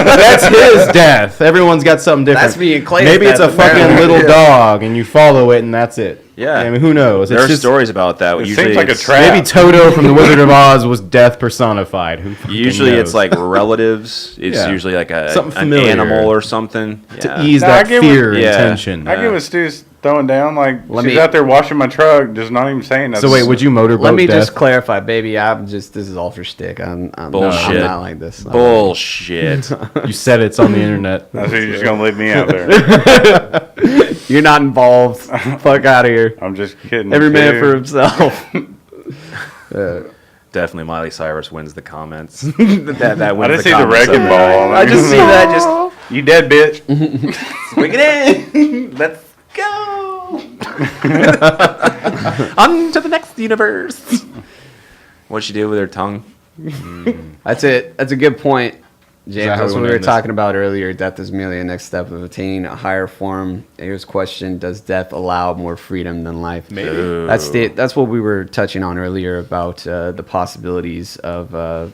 death. Everyone's got something different.
That's me and Clay's
Maybe it's a
death,
fucking
apparently.
little dog, and you follow it, and that's it.
Yeah.
I mean, who knows?
There
It's
are
just
stories about that.
It
Usually
seems like a
it's-
trap.
maybe Toto from the Wizard of Oz was death personified. Who fucking
Usually
knows?
it's like relatives. It's
Yeah.
usually like
Something
an
familiar.
animal or something.
to
Yeah.
ease
No, I
that
get
fear
what-
and
Yeah.
tension.
I get what Stu's throwing down. Like,
Let
she's
me-
out there washing my truck, just not even saying nothing.
So wait, would you motorboat
Let me
death?
just clarify, baby. This is all for shtick. I'm
Bullshit.
I'm not like this.
Bullshit.
You said it's on the internet.
I think you're just going to leave me out there.
You're not involved. Fuck out of here.
I'm just kidding.
Every man
dude.
for himself.
Definitely Miley Cyrus wins the comments. that wins
I didn't see the
comments
wrecking
of
ball.
that. I just see that just
You dead, bitch.
swing it in. Let's go. On to the next universe. What'd she do with her tongue?
That's it. That's a good point,
that
James.
how
That's
we
what we were
end this?
talking about earlier. Death is merely a next step of attaining a higher form. Here's a question: does death allow more freedom than life?
Maybe.
That's what we were touching on earlier about the possibilities of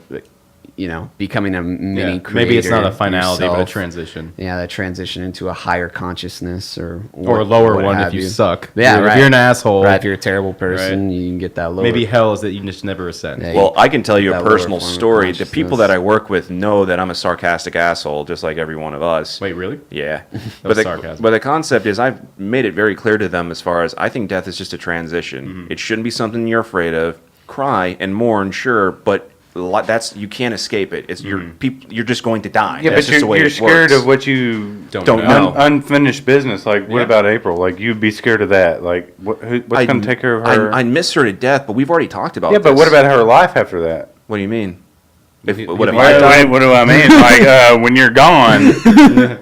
becoming a mini creator.
Maybe it's not a finality, but a
yourself.
transition.
Yeah, that transition into a higher consciousness or
Or a lower
what
one
have
if you suck.
Yeah,
If
right.
you're an asshole,
Right, if you're a terrible person,
Right.
you can get that lower.
maybe hell is that you just never ascend.
Yeah.
Well, I can tell you a
That lower
personal
form of
story. The people
consciousness.
that I work with know that I'm a sarcastic asshole, just like every one of us.
Wait, really?
Yeah.
was sarcasm.
But the concept is I've made it very clear to them as far as I think death is just a transition.
Mm-hmm.
It shouldn't be something you're afraid of. Cry and mourn, sure, but that's you can't escape it. It's you're just going to die.
Yeah,
That's
but
just the way
you're
it
scared
works.
of what you
Don't
know.
unfinished business. Like, what
Yeah.
about April? Like, you'd be scared of that. Like, what's going to take care of her?
I miss her to death, but we've already talked about
yeah, but
this.
what about her life after that?
What do you mean?
You-
What if
you-
I
Well,
die?
What do I mean? Like, when you're gone,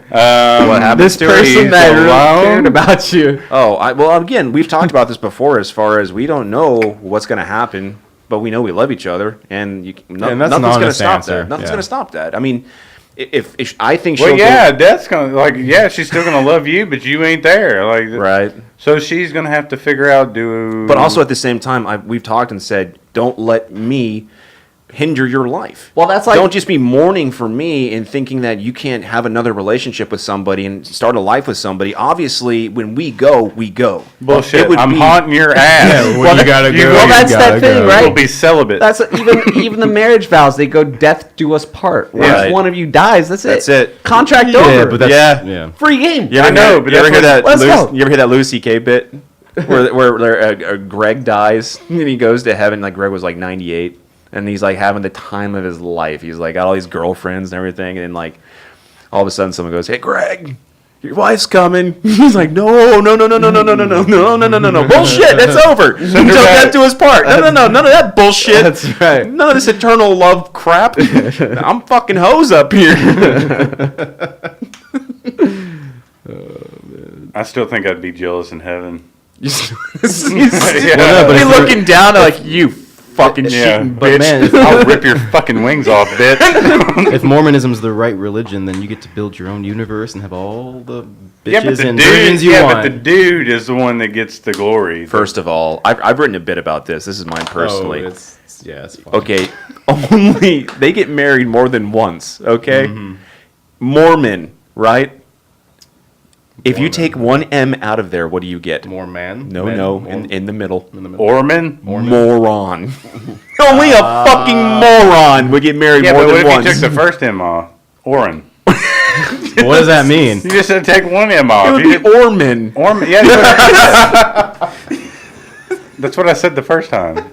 What happens
this
to
person
her?
that really
alone?
cared about you.
Oh, well, again, we've talked about this before as far as we don't know what's going to happen, but we know we love each other, and
and that's an
nothing's going to
honest
stop
answer,
that. Nothing's
yeah.
going to stop that. I mean, if I think she'll
well,
go-
yeah, Death's gonna she's still gonna love you, but you ain't there. Like,
right.
So she's gonna have to figure out
But also at the same time, we've talked and said, don't let me hinder your life.
Well, that's like-
don't just be mourning for me and thinking that you can't have another relationship with somebody and start a life with somebody. Obviously, when we go, we go.
bullshit.
It would
I'm
be-
haunting your ass.
Well, you gotta go.
well,
you
that's
gotta
that thing,
go.
right?
We'll be celibate.
That's even the marriage vows. They go, "Death do us part." Where
Right.
if one of you dies, that's
That's
it.
it.
Contract
Yeah,
over.
but that's
Yeah.
yeah.
Free game.
You ever
I know,
hear,
but
you ever
that's
hear that?
Let's go.
You ever hear that Louis C.K. bit where Greg dies and he goes to heaven? Like Greg was like 98, and he's like having the time of his life. He's like got all these girlfriends and everything, and then like all of a sudden someone goes, "Hey, Greg, your wife's coming." He's like, "No, bullshit. That's over. Until death do us part. No, none of that bullshit.
That's right.
None of this eternal love crap. I'm fucking hoes up here."
I still think I'd be jealous in heaven.
He's
Yeah.
but if you're-
looking down like you fucking
Yeah,
shitting
But
bitch.
man, if,
I'll rip your fucking wings off, bitch.
if Mormonism's the right religion, then you get to build your own universe and have all the
Yeah, but
bitches
the
and
dude,
virgins you want.
but the dude is the one that gets the glory.
First of all, I've written a bit about this. This is mine personally.
Oh, it's fine.
Okay, only they get married more than once. Okay,
Mm-hmm.
Mormon, right? If you
Mormon.
take one M out of there, what do you get?
More man.
No,
men,
no,
more-
in the middle.
in the middle.
Orman?
Moron. Only a fucking moron would get married
Yeah,
more
but what
than
if
once.
you took the first M off? Oren.
What does that mean?
You just said take one M
it
off.
would
You
be
did-
Orman.
Orman, yeah. That's what I said the first time.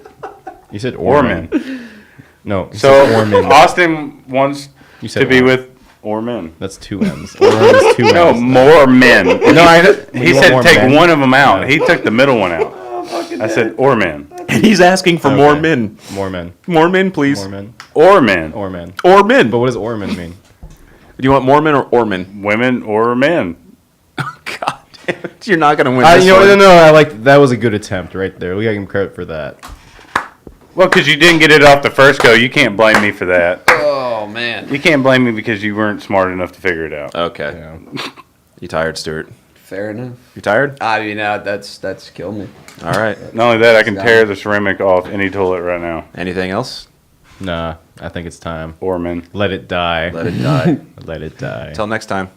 You said
Orman.
Orman. No. You
So
said Orman.
Austin wants
You said
to be
Orman.
with Orman.
That's two M's. Orman is two
No,
M's.
more men.
No, I.
He
you want
said
more
take
men?
one of them out.
Yeah.
He took the middle one out. I said Orman.
And he's asking for more
Okay.
men.
More men.
More men, please.
More men.
Orman.
Or men.
Or men.
But what does Orman mean?
Do you want Mormon or Orman?
Women or men.
God damn it. You're not going to win this
You know,
one.
no, I like that was a good attempt right there. We got to give him credit for that.
Well, because you didn't get it off the first go, you can't blame me for that.
Oh man.
You can't blame me because you weren't smart enough to figure it out.
Okay.
Yeah.
You tired, Stuart?
Fair enough.
You tired?
I mean, that's killed me.
All right.
Not only that, I can tear the ceramic off any toilet right now.
Anything else?
Nah, I think it's time.
Orman.
Let it die.
Let it die.
Let it die.
Until next time.